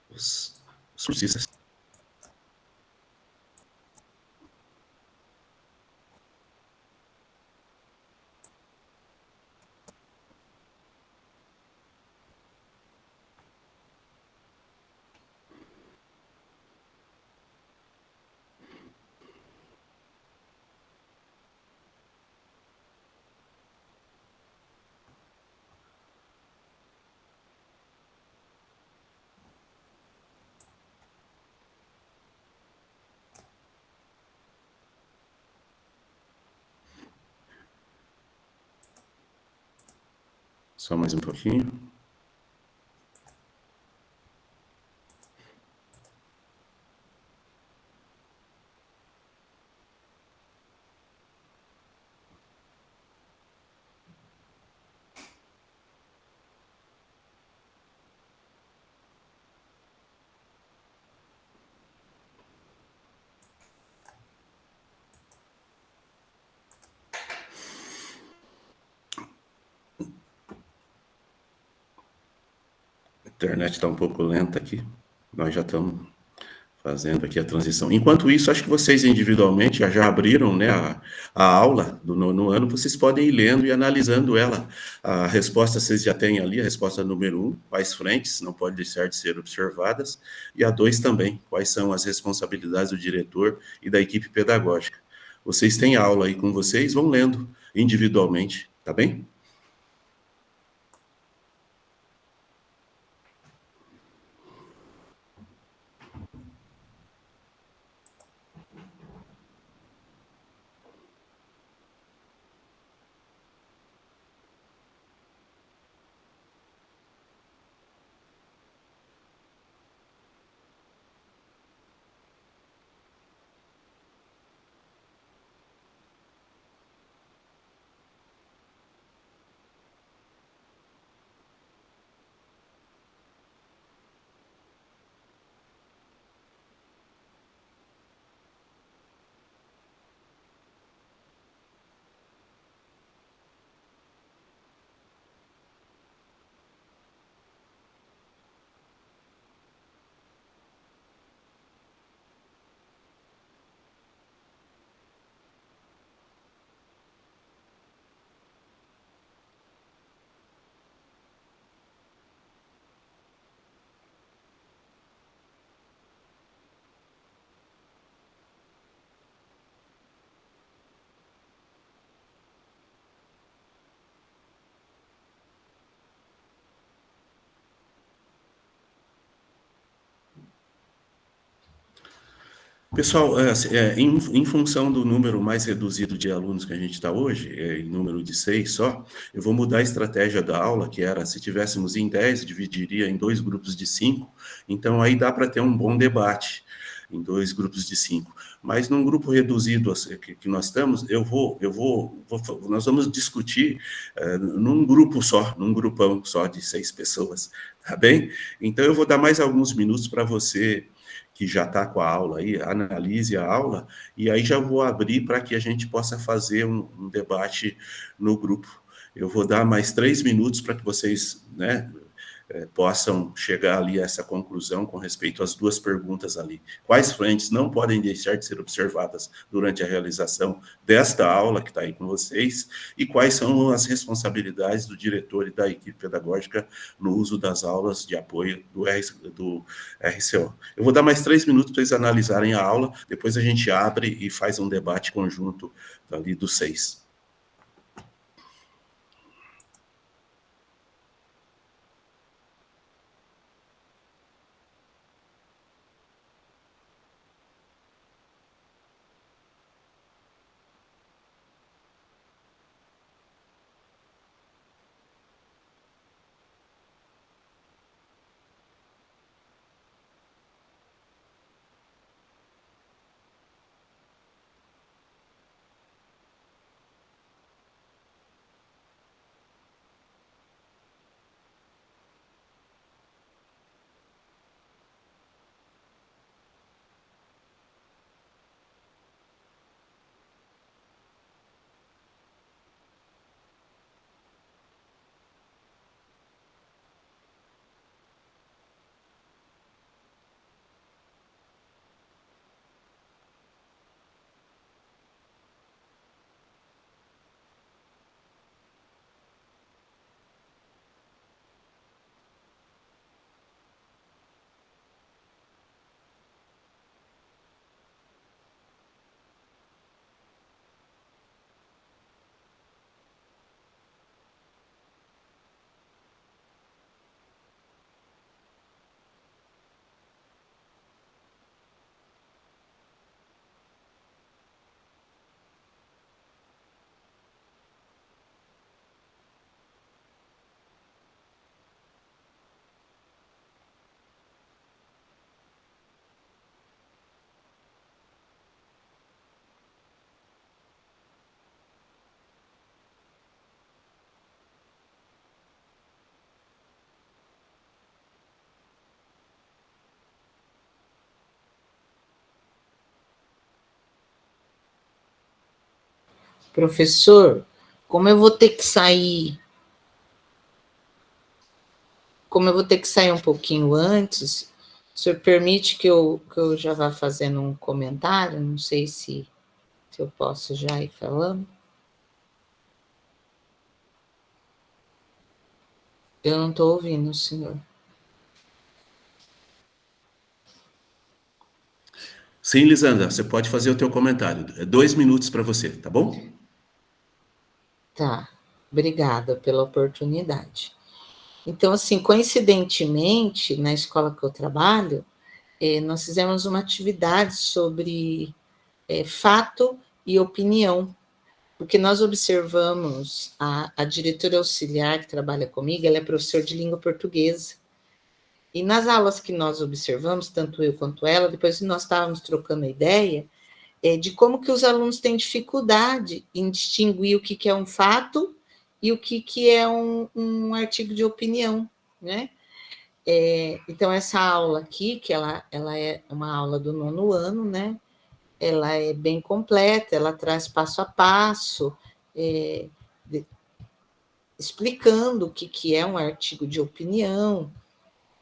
Speaker 1: os cursistas. Só mais um pouquinho. A internet está um pouco lenta aqui. Nós já estamos Fazendo aqui a transição. Enquanto isso, acho que vocês individualmente já abriram, né, a aula do nono ano, vocês podem ir lendo e analisando ela. A resposta vocês já têm ali, a resposta número 1, quais frentes não podem deixar de ser observadas, e a 2 também, quais são as responsabilidades do diretor e da equipe pedagógica. Vocês têm aula aí com vocês, vão lendo individualmente, tá bem? Pessoal, em função do número mais reduzido de alunos que a gente está hoje, em número de 6 só, eu vou mudar a estratégia da aula, que era, se tivéssemos em 10, dividiria em 2 grupos de 5, então aí dá para ter um bom debate em 2 grupos de 5. Mas num grupo reduzido que nós estamos, nós vamos discutir num grupo só, num grupão só de 6 pessoas, tá bem? Então eu vou dar mais alguns minutos para você que já está com a aula aí, analise a aula, e aí já vou abrir para que a gente possa fazer um debate no grupo. Eu vou dar mais 3 minutos para que vocês, né, possam chegar ali a essa conclusão com respeito às 2 perguntas ali. Quais frentes não podem deixar de ser observadas durante a realização desta aula que está aí com vocês, e quais são as responsabilidades do diretor e da equipe pedagógica no uso das aulas de apoio do RCO. Eu vou dar mais 3 minutos para eles analisarem a aula, depois a gente abre e faz um debate conjunto ali dos 6.
Speaker 6: Professor, como eu vou ter que sair um pouquinho antes, O senhor permite que eu já vá fazendo um comentário? Não sei se eu posso já ir falando. Eu não estou ouvindo, senhor.
Speaker 1: Sim, Lisandra, você pode fazer o teu comentário. É 2 minutos para você, tá bom?
Speaker 6: Tá, obrigada pela oportunidade. Então, assim, coincidentemente, na escola que eu trabalho, nós fizemos uma atividade sobre fato e opinião, porque nós observamos a diretora auxiliar que trabalha comigo, ela é professora de língua portuguesa, e nas aulas que nós observamos, tanto eu quanto ela, depois nós estávamos trocando ideia, de como que os alunos têm dificuldade em distinguir o que é um fato e o que é um artigo de opinião, né? Então, essa aula aqui, que ela é uma aula do 9º ano, né? Ela é bem completa, ela traz passo a passo, explicando o que é um artigo de opinião,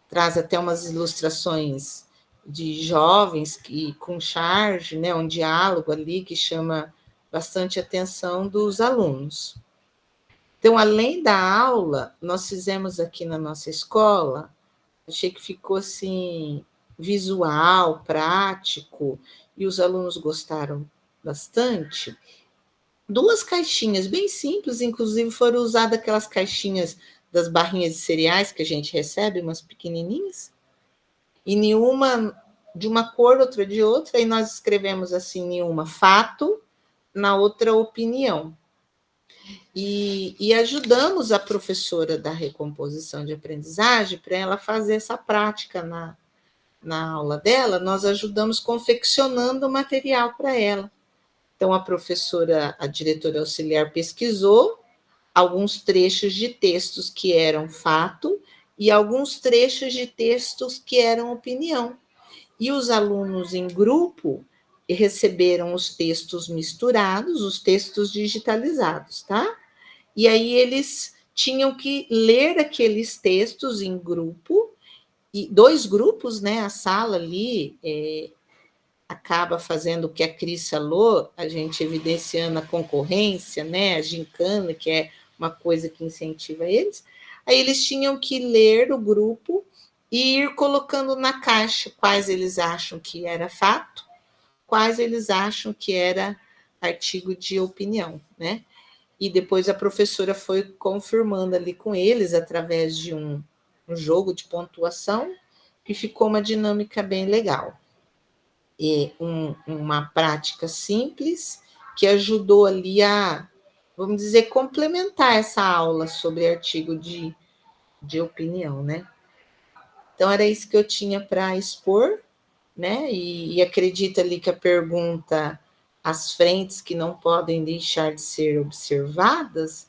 Speaker 6: traz até umas ilustrações de jovens com charge, né, um diálogo ali que chama bastante atenção dos alunos. Então, além da aula, nós fizemos aqui na nossa escola, achei que ficou assim, visual, prático, e os alunos gostaram bastante. 2 caixinhas bem simples, inclusive foram usadas aquelas caixinhas das barrinhas de cereais que a gente recebe, umas pequenininhas, e nenhuma de uma cor, outra de outra, e nós escrevemos assim, nenhuma fato, na outra opinião. E ajudamos a professora da recomposição de aprendizagem para ela fazer essa prática na aula dela, nós ajudamos confeccionando o material para ela. Então, a professora, a diretora auxiliar, pesquisou alguns trechos de textos que eram fato e alguns trechos de textos que eram opinião. E os alunos em grupo receberam os textos misturados, os textos digitalizados, tá? E aí eles tinham que ler aqueles textos em grupo, e 2 grupos, né? A sala ali acaba fazendo o que a Cris falou, a gente evidenciando a concorrência, né? A gincana, que é uma coisa que incentiva eles. Aí eles tinham que ler o grupo e ir colocando na caixa quais eles acham que era fato, quais eles acham que era artigo de opinião, né? E depois a professora foi confirmando ali com eles através de um jogo de pontuação, e ficou uma dinâmica bem legal. E uma prática simples que ajudou ali a, vamos dizer, complementar essa aula sobre artigo de opinião, né? Então, era isso que eu tinha para expor, né? E acredito ali que a pergunta, as frentes que não podem deixar de ser observadas,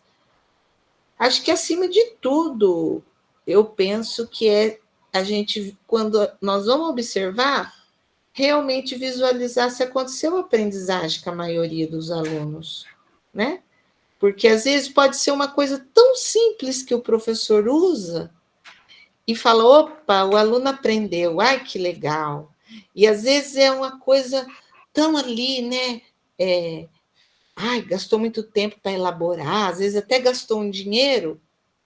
Speaker 6: acho que, acima de tudo, eu penso que a gente, quando nós vamos observar, realmente visualizar se aconteceu a aprendizagem com a maioria dos alunos, né? Porque, às vezes, pode ser uma coisa tão simples que o professor usa e fala, opa, o aluno aprendeu, ai, que legal. E, às vezes, é uma coisa tão ali, né? Ai, gastou muito tempo para elaborar, às vezes até gastou um dinheiro,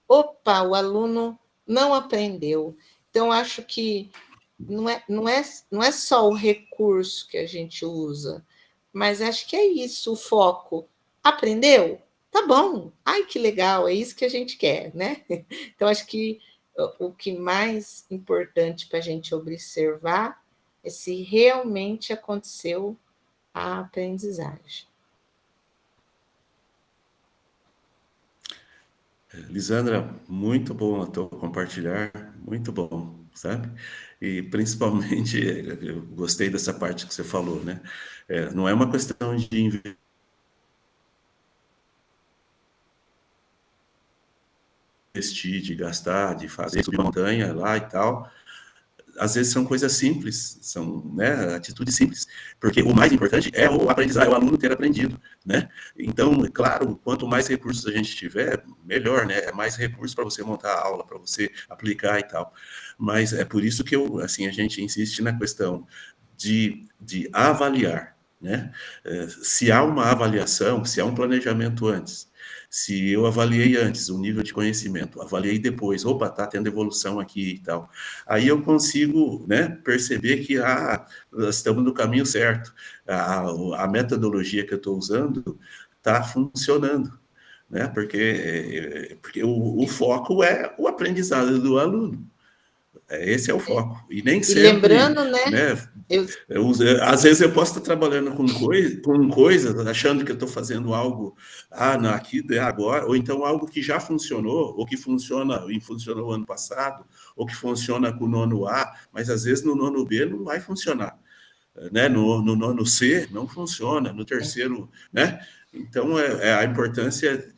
Speaker 6: opa, o aluno não aprendeu. Então, acho que não é só o recurso que a gente usa, mas acho que é isso, o foco. Aprendeu? Tá bom. Ai, que legal, é isso que a gente quer, né? Então, acho que o que mais importante para a gente observar é se realmente aconteceu a aprendizagem.
Speaker 1: Lisandra, muito bom o teu compartilhar, muito bom, sabe? E principalmente, eu gostei dessa parte que você falou, né? Não é uma questão de investir, de gastar, de fazer subir uma montanha lá e tal, às vezes são coisas simples, são, né, atitudes simples, porque o mais importante é o aprendizado, é o aluno ter aprendido, né? Então, é claro, quanto mais recursos a gente tiver, melhor, né? É mais recursos para você montar a aula, para você aplicar e tal. Mas é por isso que a gente insiste na questão de avaliar, né? Se há uma avaliação, se há um planejamento antes, se eu avaliei antes o nível de conhecimento, avaliei depois, opa, está tendo evolução aqui e tal, aí eu consigo, né, perceber que nós estamos no caminho certo, a metodologia que eu estou usando está funcionando, né, porque o foco é o aprendizado do aluno. Esse é o foco. E nem
Speaker 6: E lembrando,
Speaker 1: sempre,
Speaker 6: né?
Speaker 1: né? Às vezes eu posso estar trabalhando com coisas, achando que eu estou fazendo algo aqui, agora, ou então algo que já funcionou, ou que funciona e funcionou ano passado, ou que funciona com o nono A, mas às vezes no nono B não vai funcionar. Né? No nono C não funciona, no terceiro, né? Então, a importância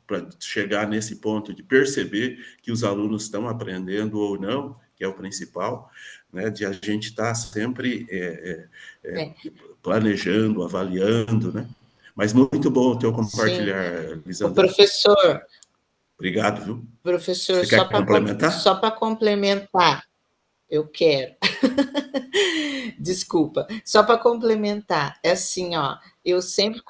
Speaker 1: para chegar nesse ponto de perceber que os alunos estão aprendendo ou não, que é o principal, né, de a gente estar sempre planejando, avaliando, né? Mas muito bom o teu compartilhar, Lisandra.
Speaker 6: O professor.
Speaker 1: Obrigado, viu?
Speaker 6: Professor,
Speaker 1: você quer complementar?
Speaker 6: Só para complementar, eu quero. Desculpa, só para complementar, é assim, ó, eu sempre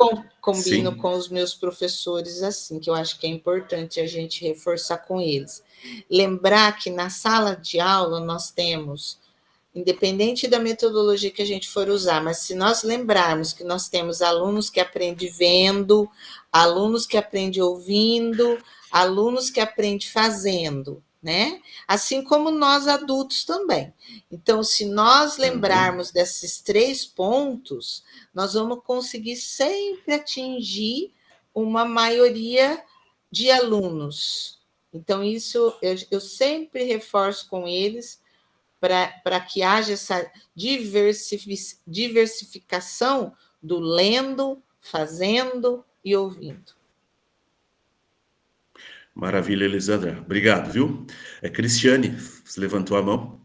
Speaker 6: combino
Speaker 1: Sim.
Speaker 6: com os meus professores assim, que eu acho que é importante a gente reforçar com eles. Lembrar que na sala de aula nós temos, independente da metodologia que a gente for usar, mas se nós lembrarmos que nós temos alunos que aprendem vendo, alunos que aprendem ouvindo, alunos que aprendem fazendo, né? Assim como nós adultos também. Então, se nós lembrarmos desses 3 pontos, nós vamos conseguir sempre atingir uma maioria de alunos. Então, isso eu sempre reforço com eles, para que haja essa diversificação do lendo, fazendo e ouvindo.
Speaker 1: Maravilha, Elisandra. Obrigado, viu? Cristiane, você levantou a mão.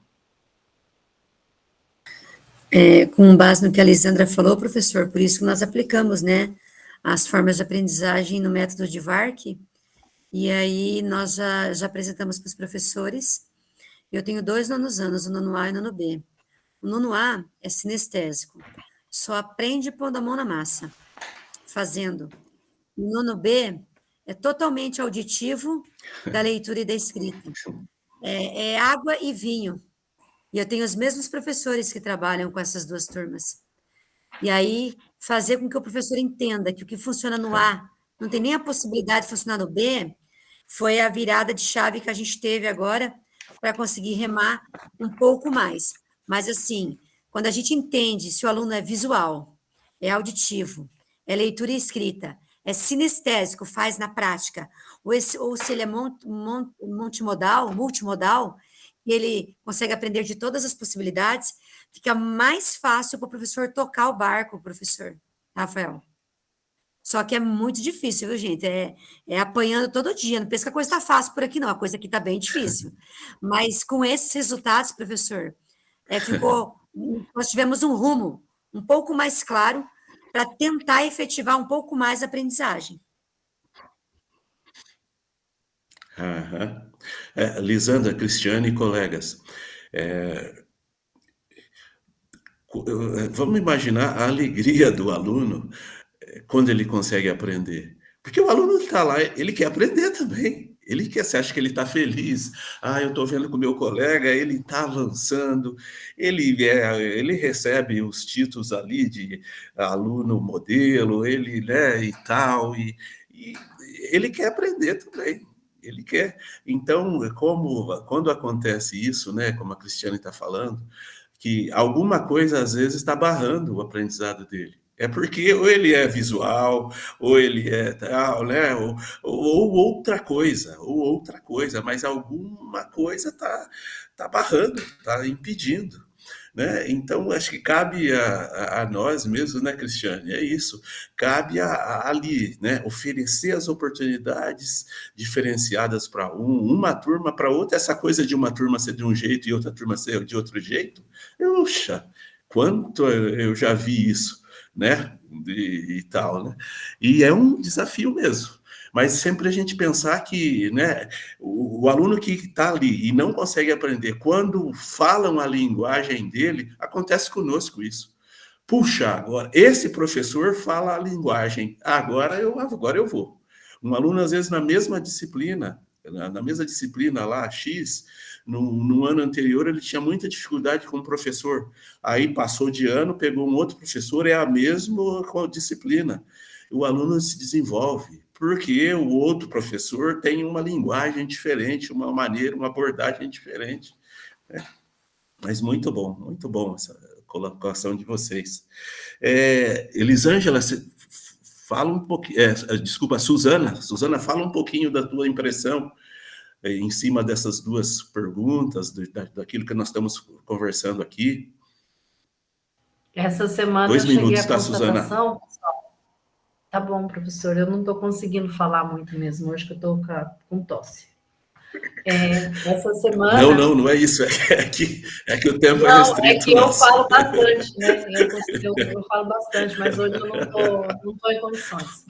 Speaker 2: Com base no que a Lisandra falou, professor, por isso que nós aplicamos, né, as formas de aprendizagem no método de VARC, e aí nós já apresentamos para os professores. Eu tenho 2 nonos anos, o nono A e o nono B. O nono A é sinestésico, só aprende pondo a mão na massa, fazendo. O nono B é totalmente auditivo, da leitura e da escrita. É água e vinho. E eu tenho os mesmos professores que trabalham com essas 2 turmas. E aí, fazer com que o professor entenda que o que funciona no A não tem nem a possibilidade de funcionar no B, foi a virada de chave que a gente teve agora para conseguir remar um pouco mais. Mas, assim, quando a gente entende se o aluno é visual, é auditivo, é leitura e escrita, é sinestésico, faz na prática, ou se ele é multimodal, e ele consegue aprender de todas as possibilidades, fica mais fácil para o professor tocar o barco, professor Rafael. Só que é muito difícil, viu, gente? É apanhando todo dia. Não pensa que a coisa está fácil por aqui, não. A coisa aqui está bem difícil. Mas com esses resultados, professor, nós tivemos um rumo um pouco mais claro para tentar efetivar um pouco mais a aprendizagem.
Speaker 1: Lisandra, Cristiane e colegas, vamos imaginar a alegria do aluno quando ele consegue aprender. Porque o aluno está lá, ele quer aprender também. Você acha que ele está feliz? Eu estou vendo com o meu colega, ele está avançando, ele recebe os títulos ali de aluno modelo, né, e tal, e ele quer aprender também. Ele quer. Então, quando acontece isso, né, como a Cristiane está falando, que alguma coisa às vezes está barrando o aprendizado dele. É porque ou ele é visual, ou ele é tal, né? Ou outra coisa, mas alguma coisa está barrando, está impedindo. né? Então, acho que cabe a nós mesmos, né, Cristiane? É isso. Cabe ali, né, oferecer as oportunidades diferenciadas para uma turma para outra. Essa coisa de uma turma ser de um jeito e outra turma ser de outro jeito, puxa, quanto eu já vi isso, né? E tal, né? E é um desafio mesmo. Mas sempre a gente pensar que, né, o aluno que está ali e não consegue aprender, quando falam a linguagem dele, acontece conosco isso. Puxa, agora, esse professor fala a linguagem, agora eu vou. Um aluno, às vezes, na mesma disciplina lá, X, no ano anterior, ele tinha muita dificuldade com o professor. Aí passou de ano, pegou um outro professor, é a mesma disciplina. O aluno se desenvolve, porque o outro professor tem uma linguagem diferente, uma maneira, uma abordagem diferente. Né? Mas muito bom essa colocação de vocês. Elisângela, fala um pouquinho, desculpa, Suzana, fala um pouquinho da tua impressão em cima dessas duas perguntas, daquilo que nós estamos conversando aqui.
Speaker 7: Essa semana
Speaker 1: 2
Speaker 7: eu cheguei
Speaker 1: minutos,
Speaker 7: à
Speaker 1: tá, Suzana?
Speaker 7: constatação. Tá bom, professor, eu não estou conseguindo falar muito mesmo, hoje que eu estou com tosse. Essa semana...
Speaker 1: Não é isso, é que o tempo é
Speaker 7: Não,
Speaker 1: restrito.
Speaker 7: é que eu falo bastante, né? Eu falo bastante, mas hoje eu não estou em condições.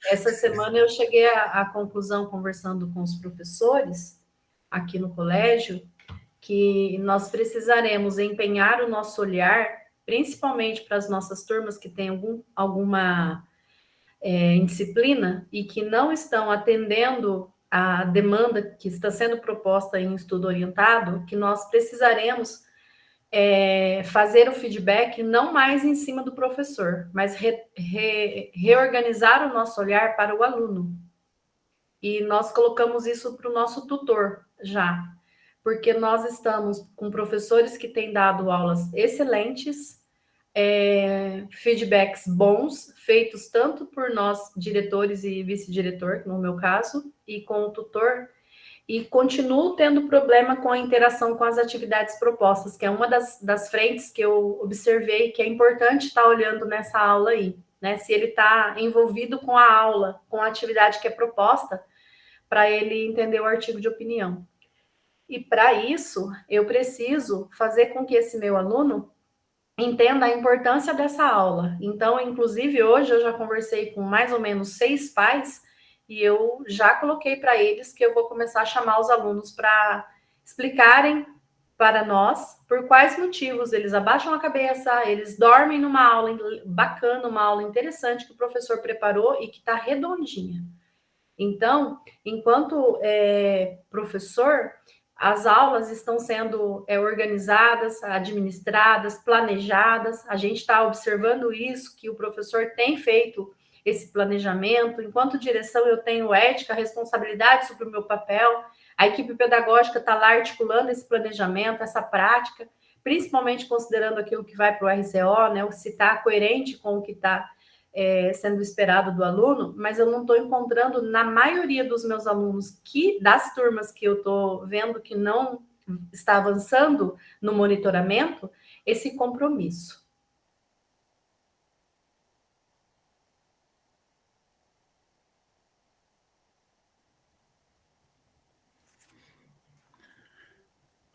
Speaker 7: Essa semana eu cheguei à conclusão, conversando com os professores aqui no colégio, que nós precisaremos empenhar o nosso olhar, principalmente para as nossas turmas que têm alguma indisciplina e que não estão atendendo a demanda que está sendo proposta em estudo orientado, que nós precisaremos fazer o feedback não mais em cima do professor, mas reorganizar o nosso olhar para o aluno. E nós colocamos isso para o nosso tutor já, porque nós estamos com professores que têm dado aulas excelentes, feedbacks bons, feitos tanto por nós, diretores e vice-diretor, no meu caso, e com o tutor, e continuo tendo problema com a interação com as atividades propostas, que é uma das frentes que eu observei que é importante estar olhando nessa aula aí, né? Se ele está envolvido com a aula, com a atividade que é proposta, para ele entender o artigo de opinião. E para isso, eu preciso fazer com que esse meu aluno entenda a importância dessa aula. Então, inclusive, hoje eu já conversei com mais ou menos 6 pais e eu já coloquei para eles que eu vou começar a chamar os alunos para explicarem para nós por quais motivos eles abaixam a cabeça, eles dormem numa aula bacana, uma aula interessante que o professor preparou e que está redondinha. Então, enquanto professor, as aulas estão sendo organizadas, administradas, planejadas. A gente está observando isso, que o professor tem feito esse planejamento. Enquanto direção, eu tenho ética, responsabilidade sobre o meu papel. A equipe pedagógica está lá articulando esse planejamento, essa prática, principalmente considerando aquilo que vai para o RCO, né, se está coerente com o que está sendo esperado do aluno, mas eu não estou encontrando na maioria dos meus alunos, das turmas que eu estou vendo que não está avançando no monitoramento, esse compromisso.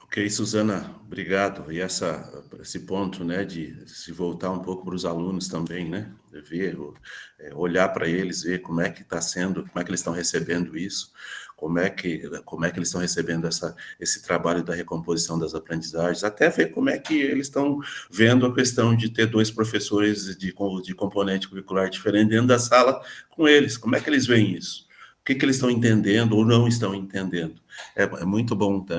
Speaker 1: Ok, Suzana, obrigado. E esse ponto, né, de se voltar um pouco para os alunos também, né, ver, olhar para eles, ver como é que está sendo, como é que eles estão recebendo isso, como é que eles estão recebendo esse trabalho da recomposição das aprendizagens, até ver como é que eles estão vendo a questão de ter 2 professores de componente curricular diferente dentro da sala com eles, como é que eles veem isso? O que eles estão entendendo ou não estão entendendo? É muito bom, tá?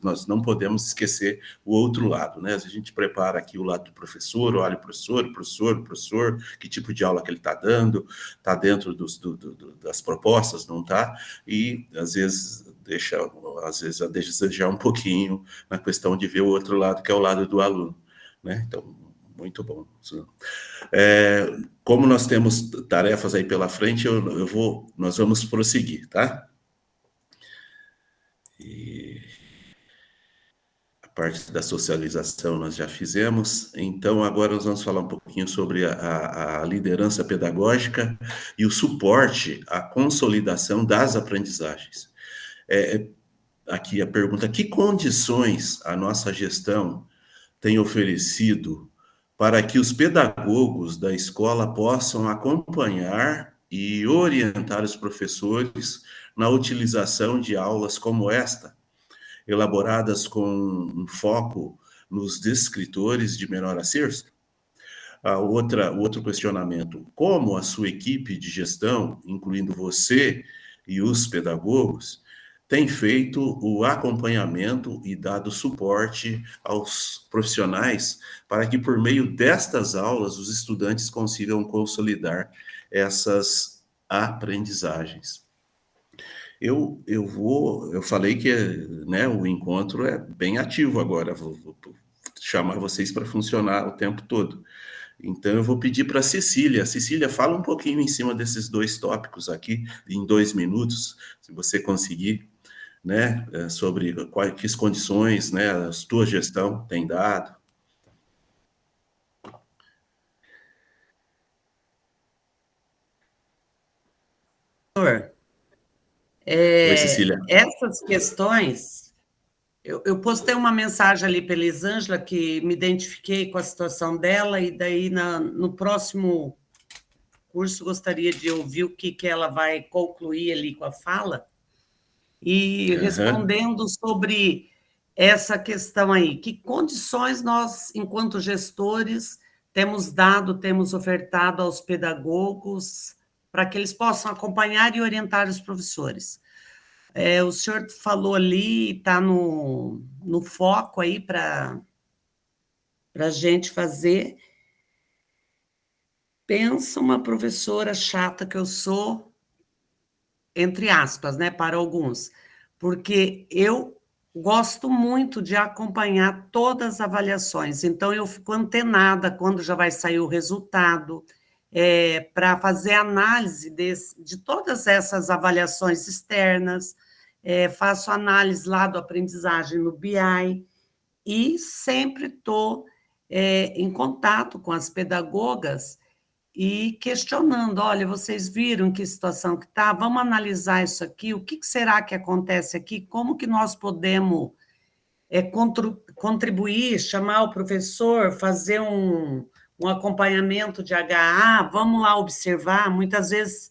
Speaker 1: Nós não podemos esquecer o outro lado, né? Se a gente prepara aqui o lado do professor, olha o professor, que tipo de aula que ele está dando, está dentro das propostas, não está? E às vezes deixa a desejar um pouquinho na questão de ver o outro lado, que é o lado do aluno, né? Então, muito bom. Como nós temos tarefas aí pela frente, nós vamos prosseguir, tá? E parte da socialização nós já fizemos, então agora nós vamos falar um pouquinho sobre a liderança pedagógica e o suporte à consolidação das aprendizagens. Aqui a pergunta: que condições a nossa gestão tem oferecido para que os pedagogos da escola possam acompanhar e orientar os professores na utilização de aulas como esta, elaboradas com um foco nos descritores de menor acerto? O outro questionamento: como a sua equipe de gestão, incluindo você e os pedagogos, tem feito o acompanhamento e dado suporte aos profissionais para que, por meio destas aulas, os estudantes consigam consolidar essas aprendizagens? Eu falei que, né, o encontro é bem ativo agora, vou chamar vocês para funcionar o tempo todo. Então, eu vou pedir para a Cecília. Cecília, fala um pouquinho em cima desses dois tópicos aqui, em 2 minutos, se você conseguir, né, sobre quais condições, né, a tua gestão tem dado. Oi, Cecília.
Speaker 4: Essas questões, eu postei uma mensagem ali para Elisângela, que me identifiquei com a situação dela, e daí no próximo curso gostaria de ouvir o que ela vai concluir ali com a fala, e respondendo sobre essa questão aí, que condições nós, enquanto gestores, temos ofertado aos pedagogos para que eles possam acompanhar e orientar os professores. O senhor falou ali, está no foco aí para a gente fazer. Pensa uma professora chata que eu sou, entre aspas, né, para alguns, porque eu gosto muito de acompanhar todas as avaliações, então eu fico antenada quando já vai sair o resultado, para fazer análise de todas essas avaliações externas, faço análise lá do aprendizagem no BI, e sempre estou em contato com as pedagogas e questionando: olha, vocês viram que situação que está? Vamos analisar isso aqui, o que será que acontece aqui? Como que nós podemos contribuir, chamar o professor, fazer um acompanhamento de HA, vamos lá observar. Muitas vezes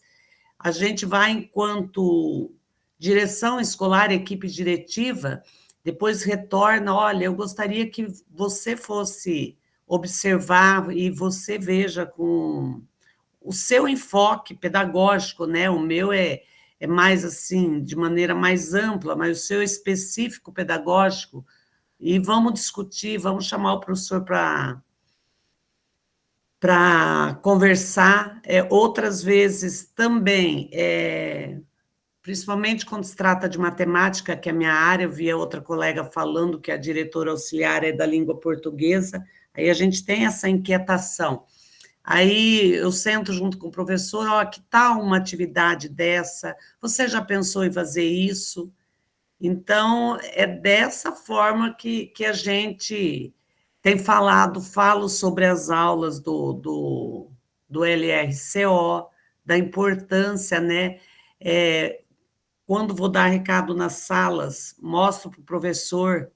Speaker 4: a gente vai enquanto direção escolar, equipe diretiva, depois retorna: olha, eu gostaria que você fosse observar e você veja com o seu enfoque pedagógico, né? O meu é mais assim, de maneira mais ampla, mas o seu específico pedagógico, e vamos discutir, vamos chamar o professor para conversar. Outras vezes também, principalmente quando se trata de matemática, que é a minha área, eu via outra colega falando que a diretora auxiliar é da língua portuguesa, aí a gente tem essa inquietação. Aí eu sento junto com o professor: ó, que tal uma atividade dessa? Você já pensou em fazer isso? Então, é dessa forma que a gente tem falo sobre as aulas do LRCO, da importância, né? Quando vou dar recado nas salas, mostro para o professor,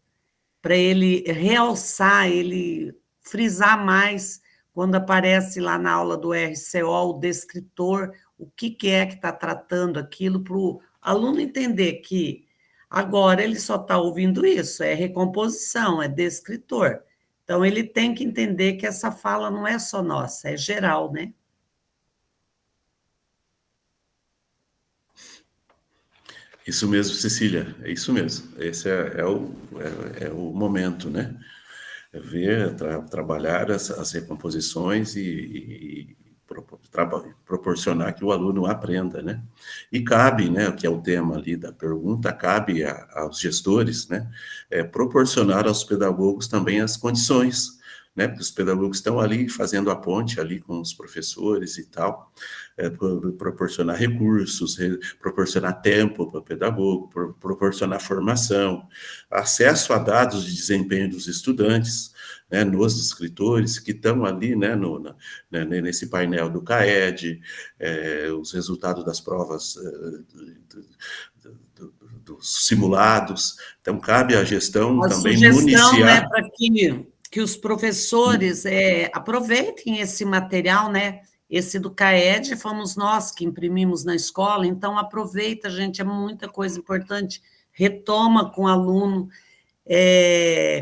Speaker 4: para ele realçar, ele frisar mais, quando aparece lá na aula do RCO, o descritor, o que é que está tratando aquilo, para o aluno entender que agora ele só está ouvindo isso, é recomposição, é descritor. Então, ele tem que entender que essa fala não é só nossa, é geral, né?
Speaker 1: Isso mesmo, Cecília, é isso mesmo. Esse é o momento, né? Ver, trabalhar as recomposições e proporcionar que o aluno aprenda, né? E cabe, né, que é o tema ali da pergunta, cabe aos gestores, né, proporcionar aos pedagogos também as condições né? Porque os pedagogos estão ali fazendo a ponte ali com os professores e tal, proporcionar recursos, proporcionar tempo para o pedagogo, proporcionar formação, acesso a dados de desempenho dos estudantes, né, nos escritores que estão ali, né, nesse painel do CAED, os resultados das provas dos simulados. Então, cabe à gestão
Speaker 4: A
Speaker 1: também
Speaker 4: sugestão, né,
Speaker 1: municiar.
Speaker 4: para que os professores aproveitem esse material, né? Esse do CAED fomos nós que imprimimos na escola, então aproveita, gente, é muita coisa importante. Retoma com o aluno,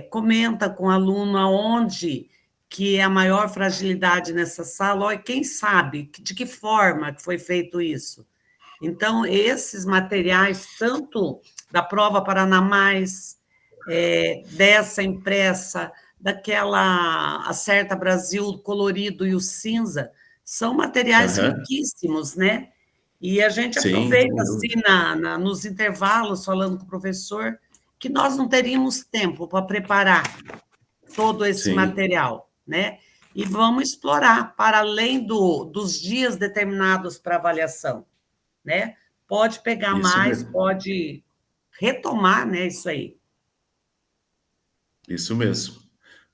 Speaker 4: comenta com o aluno aonde que é a maior fragilidade nessa sala, olha, quem sabe de que forma que foi feito isso. Então, esses materiais, tanto da prova Paraná Mais, dessa impressa, daquela Acerta Brasil, o colorido e o cinza, são materiais
Speaker 1: Aham.
Speaker 4: riquíssimos, né? E a gente
Speaker 1: Sim,
Speaker 4: aproveita,
Speaker 1: sem
Speaker 4: assim,
Speaker 1: dúvida.
Speaker 4: nos intervalos, falando com o professor, que nós não teríamos tempo para preparar todo esse
Speaker 1: Sim,
Speaker 4: material, né? E vamos explorar, para além dos dias determinados para avaliação, né? Pode pegar
Speaker 1: isso
Speaker 4: mais,
Speaker 1: mesmo.
Speaker 4: pode retomar, né, isso aí.
Speaker 1: Isso mesmo,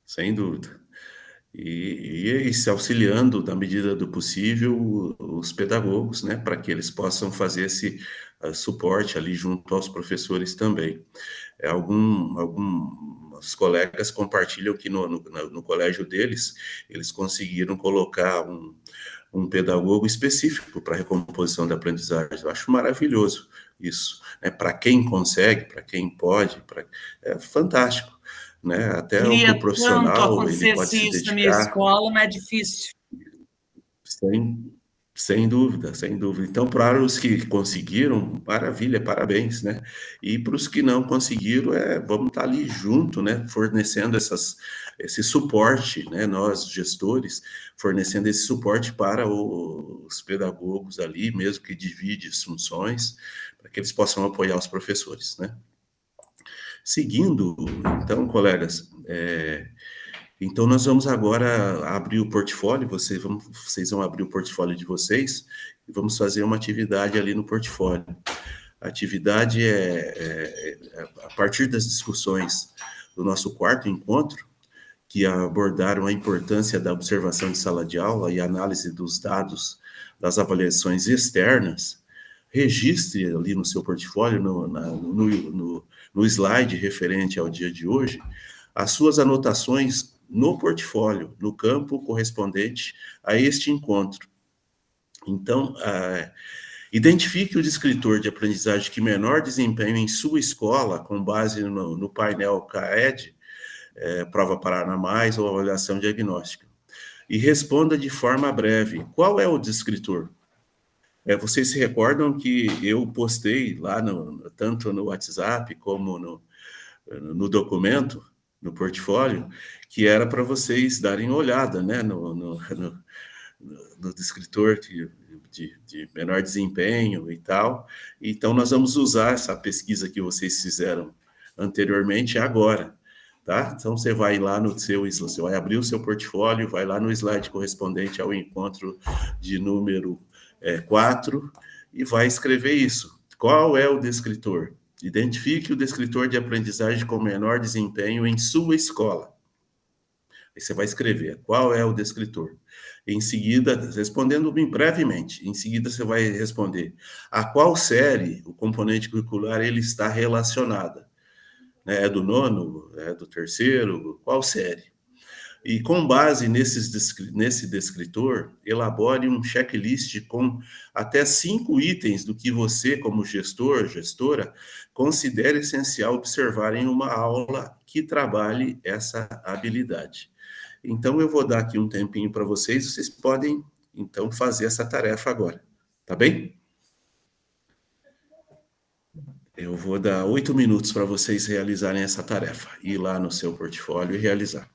Speaker 1: sem dúvida. E se auxiliando, na medida do possível, os pedagogos, né, para que eles possam fazer esse suporte ali junto aos professores também. Alguns colegas compartilham que no colégio deles, eles conseguiram colocar um pedagogo específico para a recomposição da aprendizagem. Eu acho maravilhoso isso, né? Para quem consegue, para quem pode, é fantástico, né? Até para
Speaker 4: Queria
Speaker 1: o
Speaker 4: tanto
Speaker 1: profissional, ele pode
Speaker 4: acontecesse
Speaker 1: se
Speaker 4: isso na minha
Speaker 1: dedicar.
Speaker 4: escola, mas é difícil.
Speaker 1: Sem, sem dúvida, sem dúvida. Então, para os que conseguiram, maravilha, parabéns, né? E para os que não conseguiram, vamos estar ali junto, né? Fornecendo esse suporte, né? Nós, gestores, fornecendo esse suporte para os pedagogos ali, mesmo que divide as funções, para que eles possam apoiar os professores, né? Seguindo, então, colegas, então, nós vamos agora abrir o portfólio, vocês vão abrir o portfólio de vocês e vamos fazer uma atividade ali no portfólio. A atividade a partir das discussões do nosso quarto encontro, que abordaram a importância da observação de sala de aula e análise dos dados das avaliações externas, registre ali no seu portfólio, no slide referente ao dia de hoje, as suas anotações no portfólio, no campo correspondente a este encontro. Então, identifique o descritor de aprendizagem que menor desempenho em sua escola, com base no painel CAED, Prova Paraná Mais ou avaliação diagnóstica. E responda de forma breve. Qual é o descritor? Vocês se recordam que eu postei lá, tanto no WhatsApp como no documento, no portfólio, que era para vocês darem uma olhada, né, no descritor de menor desempenho e tal. Então, nós vamos usar essa pesquisa que vocês fizeram anteriormente agora, tá? Então, você vai lá você vai abrir o seu portfólio, vai lá no slide correspondente ao encontro de número 4 e vai escrever isso. Qual é o descritor? Identifique o descritor de aprendizagem com menor desempenho em sua escola. Aí você vai escrever qual é o descritor. Em seguida, respondendo bem brevemente, em seguida você vai responder a qual série o componente curricular ele está relacionado. É do nono? É do terceiro? Qual série? E com base nesse descritor, elabore um checklist com até 5 itens do que você, como gestor, gestora, considera essencial observar em uma aula que trabalhe essa habilidade. Então, eu vou dar aqui um tempinho para vocês podem, então, fazer essa tarefa agora, tá bem? Eu vou dar 8 minutos para vocês realizarem essa tarefa, ir lá no seu portfólio e realizar.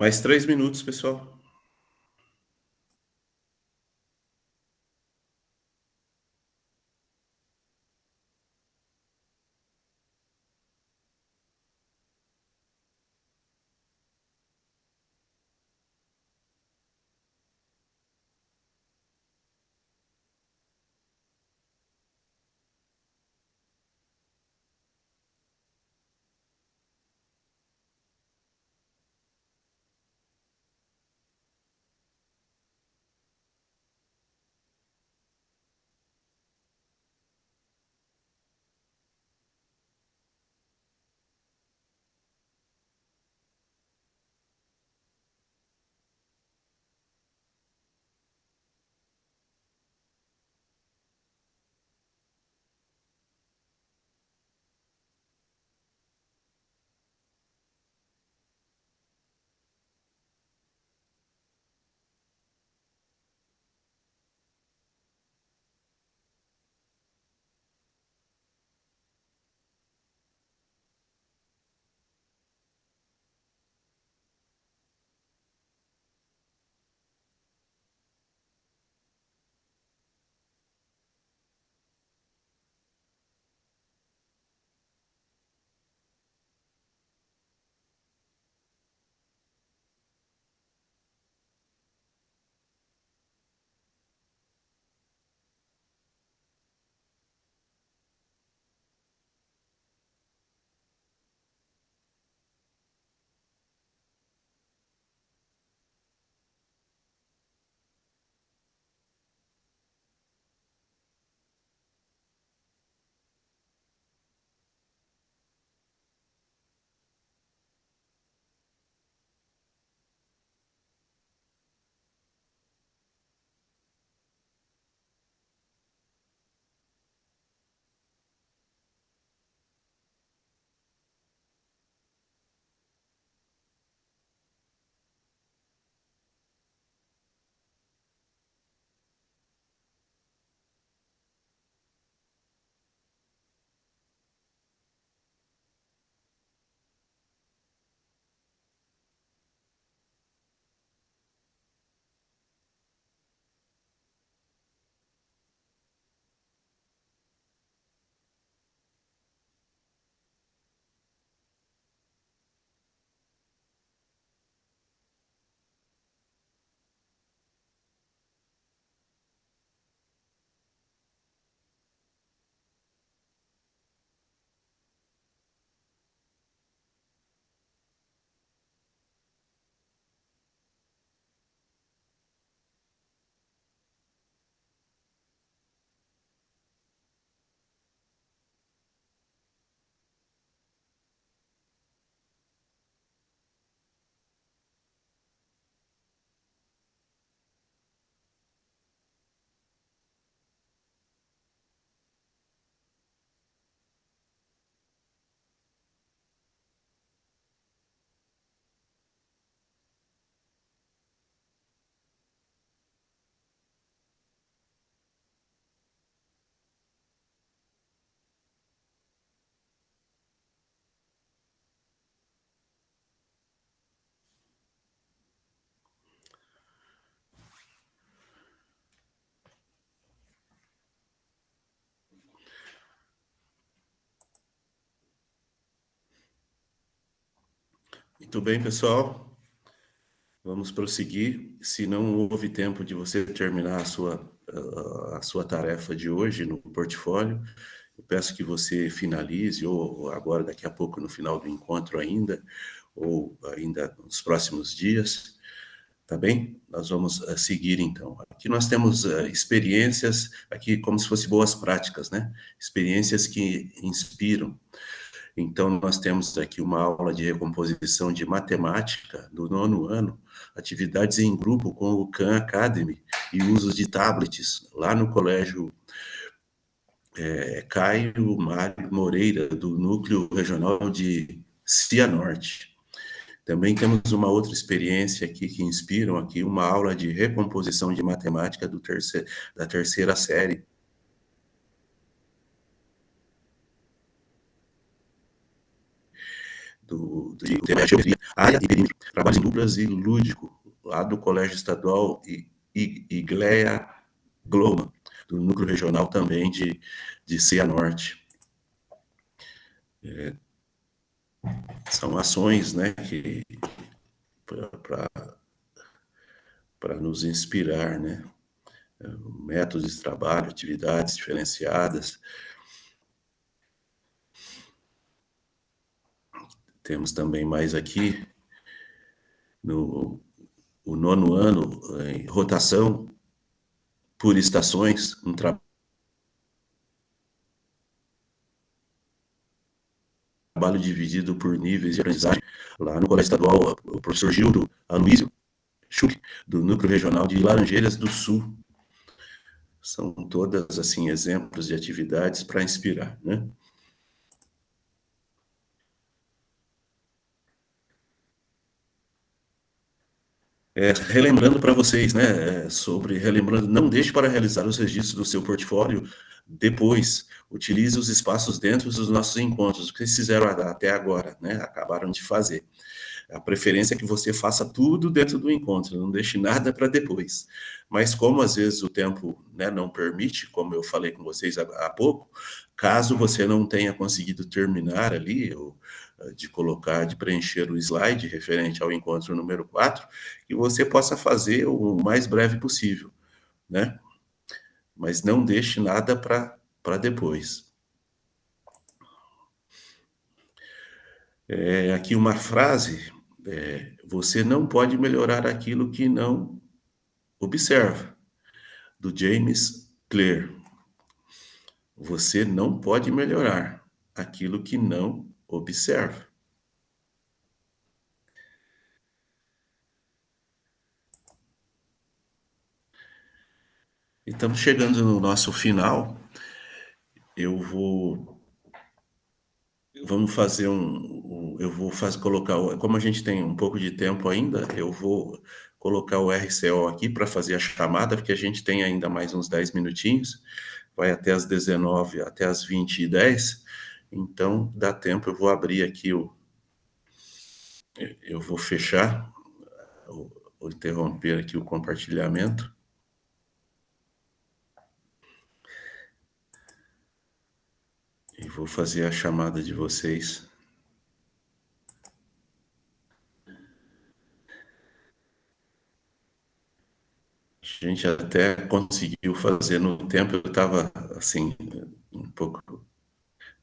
Speaker 1: Mais 3 minutos, pessoal. Muito bem, pessoal. Vamos prosseguir. Se não houve tempo de você terminar a sua tarefa de hoje no portfólio, eu peço que você finalize, ou agora, daqui a pouco, no final do encontro ainda, ou ainda nos próximos dias, tá bem? Nós vamos seguir, então. Aqui nós temos experiências, aqui como se fossem boas práticas, né? Experiências que inspiram. Então, nós temos aqui uma aula de recomposição de matemática do 9º ano, atividades em grupo com o Khan Academy e uso de tablets lá no colégio Caio Mário Moreira, do Núcleo Regional de Cianorte. Também temos uma outra experiência aqui que inspiram aqui, uma aula de recomposição de matemática da terceira série, de geometria, área e perímetro, trabalhos em duplas e lúdico, lá do Colégio Estadual Igleia Gloma, do Núcleo Regional também de Cianorte. São ações, né, que para nos inspirar, né? Métodos de trabalho, atividades diferenciadas. Temos também mais aqui, o 9º ano, em rotação por estações, um trabalho dividido por níveis de aprendizagem, lá no Colégio Estadual, o professor Gildo Aloysio Schuch, do Núcleo Regional de Laranjeiras do Sul. São todas, assim, exemplos de atividades para inspirar, né? Relembrando para vocês, né, relembrando, não deixe para realizar os registros do seu portfólio depois, utilize os espaços dentro dos nossos encontros, o que vocês fizeram até agora, né, acabaram de fazer. A preferência é que você faça tudo dentro do encontro, não deixe nada para depois. Mas como às vezes o tempo, né, não permite, como eu falei com vocês há pouco, caso você não tenha conseguido terminar ali, de preencher o slide referente ao encontro número 4, que você possa fazer o mais breve possível, né? Mas não deixe nada para depois. Aqui uma frase, você não pode melhorar aquilo que não observa, do James Clear. Você não pode melhorar aquilo que não observa. E estamos chegando no nosso final. Vamos fazer colocar, como a gente tem um pouco de tempo ainda, eu vou colocar o RCO aqui para fazer a chamada, porque a gente tem ainda mais uns 10 minutinhos, vai até as 19, até as 20h10, então dá tempo, eu vou abrir aqui eu vou fechar, vou interromper aqui o compartilhamento. E vou fazer a chamada de vocês. A gente até conseguiu fazer no tempo, eu estava, assim, um pouco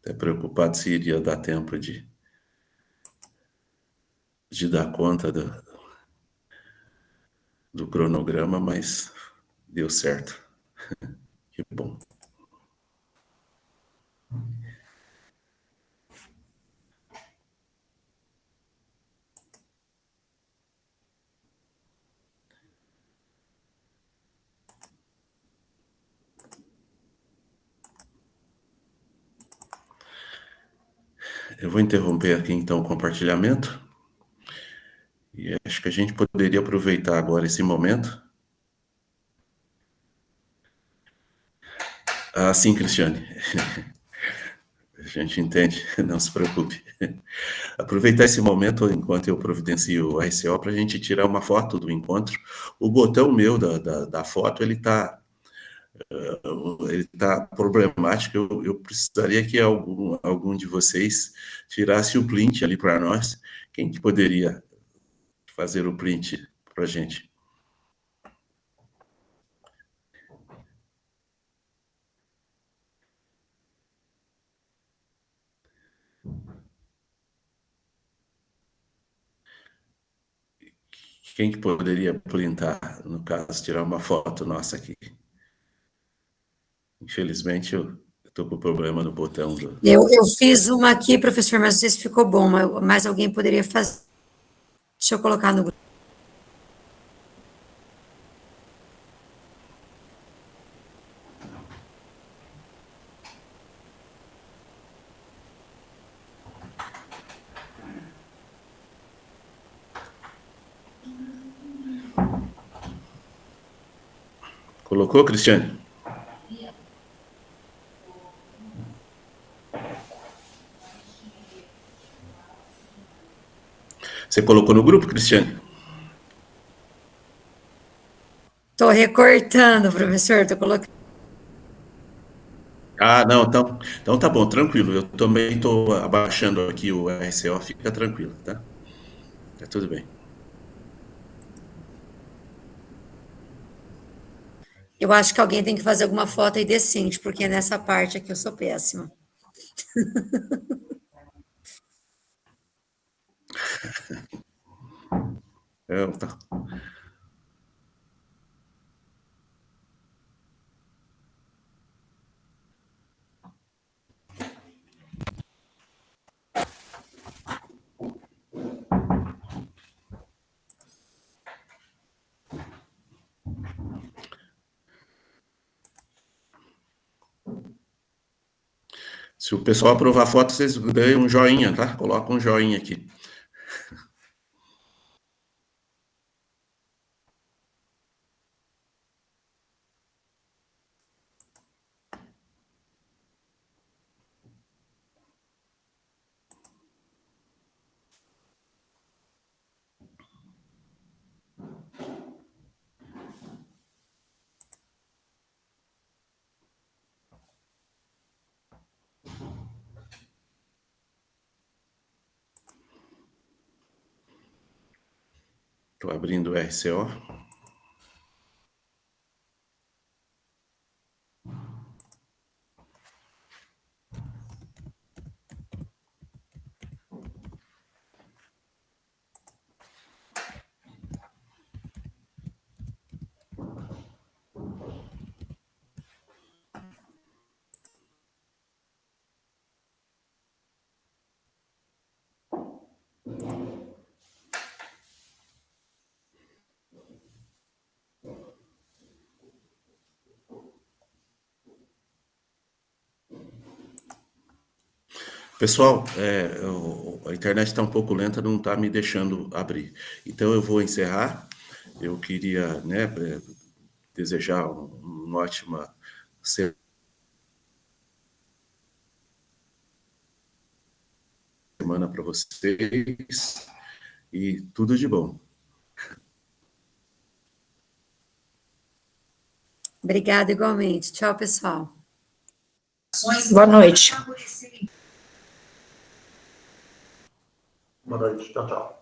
Speaker 1: até preocupado se iria dar tempo de dar conta do cronograma, mas deu certo. Que bom. Eu vou interromper aqui, então, o compartilhamento. E acho que a gente poderia aproveitar agora esse momento. Ah, sim, Cristiane. A gente entende, não se preocupe. Aproveitar esse momento enquanto eu providencio o RCO para a gente tirar uma foto do encontro. O botão meu da foto, ele está problemático. Eu precisaria que algum de vocês tirasse o print ali para nós. Quem que poderia fazer o print para a gente? Quem que poderia printar, no caso, tirar uma foto nossa aqui? Infelizmente, eu estou com problema no botão do...
Speaker 2: Eu fiz uma aqui, professor, mas não sei se ficou bom, mas alguém poderia fazer. Deixa eu colocar no grupo.
Speaker 1: Colocou, Cristiane? Você colocou no grupo, Cristiane?
Speaker 2: Estou recortando, professor, estou colocando.
Speaker 1: Ah, não, então tá bom, tranquilo. Eu também estou abaixando aqui o RCO, fica tranquilo, tá? Tá tudo bem.
Speaker 2: Eu acho que alguém tem que fazer alguma foto aí decente, porque nessa parte aqui eu sou péssima.
Speaker 1: Tá. Se o pessoal aprovar a foto, vocês dêem um joinha, tá? Coloca um joinha aqui. Estou abrindo o RCO. Pessoal, a internet está um pouco lenta, não está me deixando abrir. Então, eu vou encerrar. Eu queria, né, desejar uma ótima semana para vocês e tudo de bom.
Speaker 2: Obrigada igualmente. Tchau, pessoal.
Speaker 5: Boa noite.
Speaker 3: Boa noite. Tchau, tchau.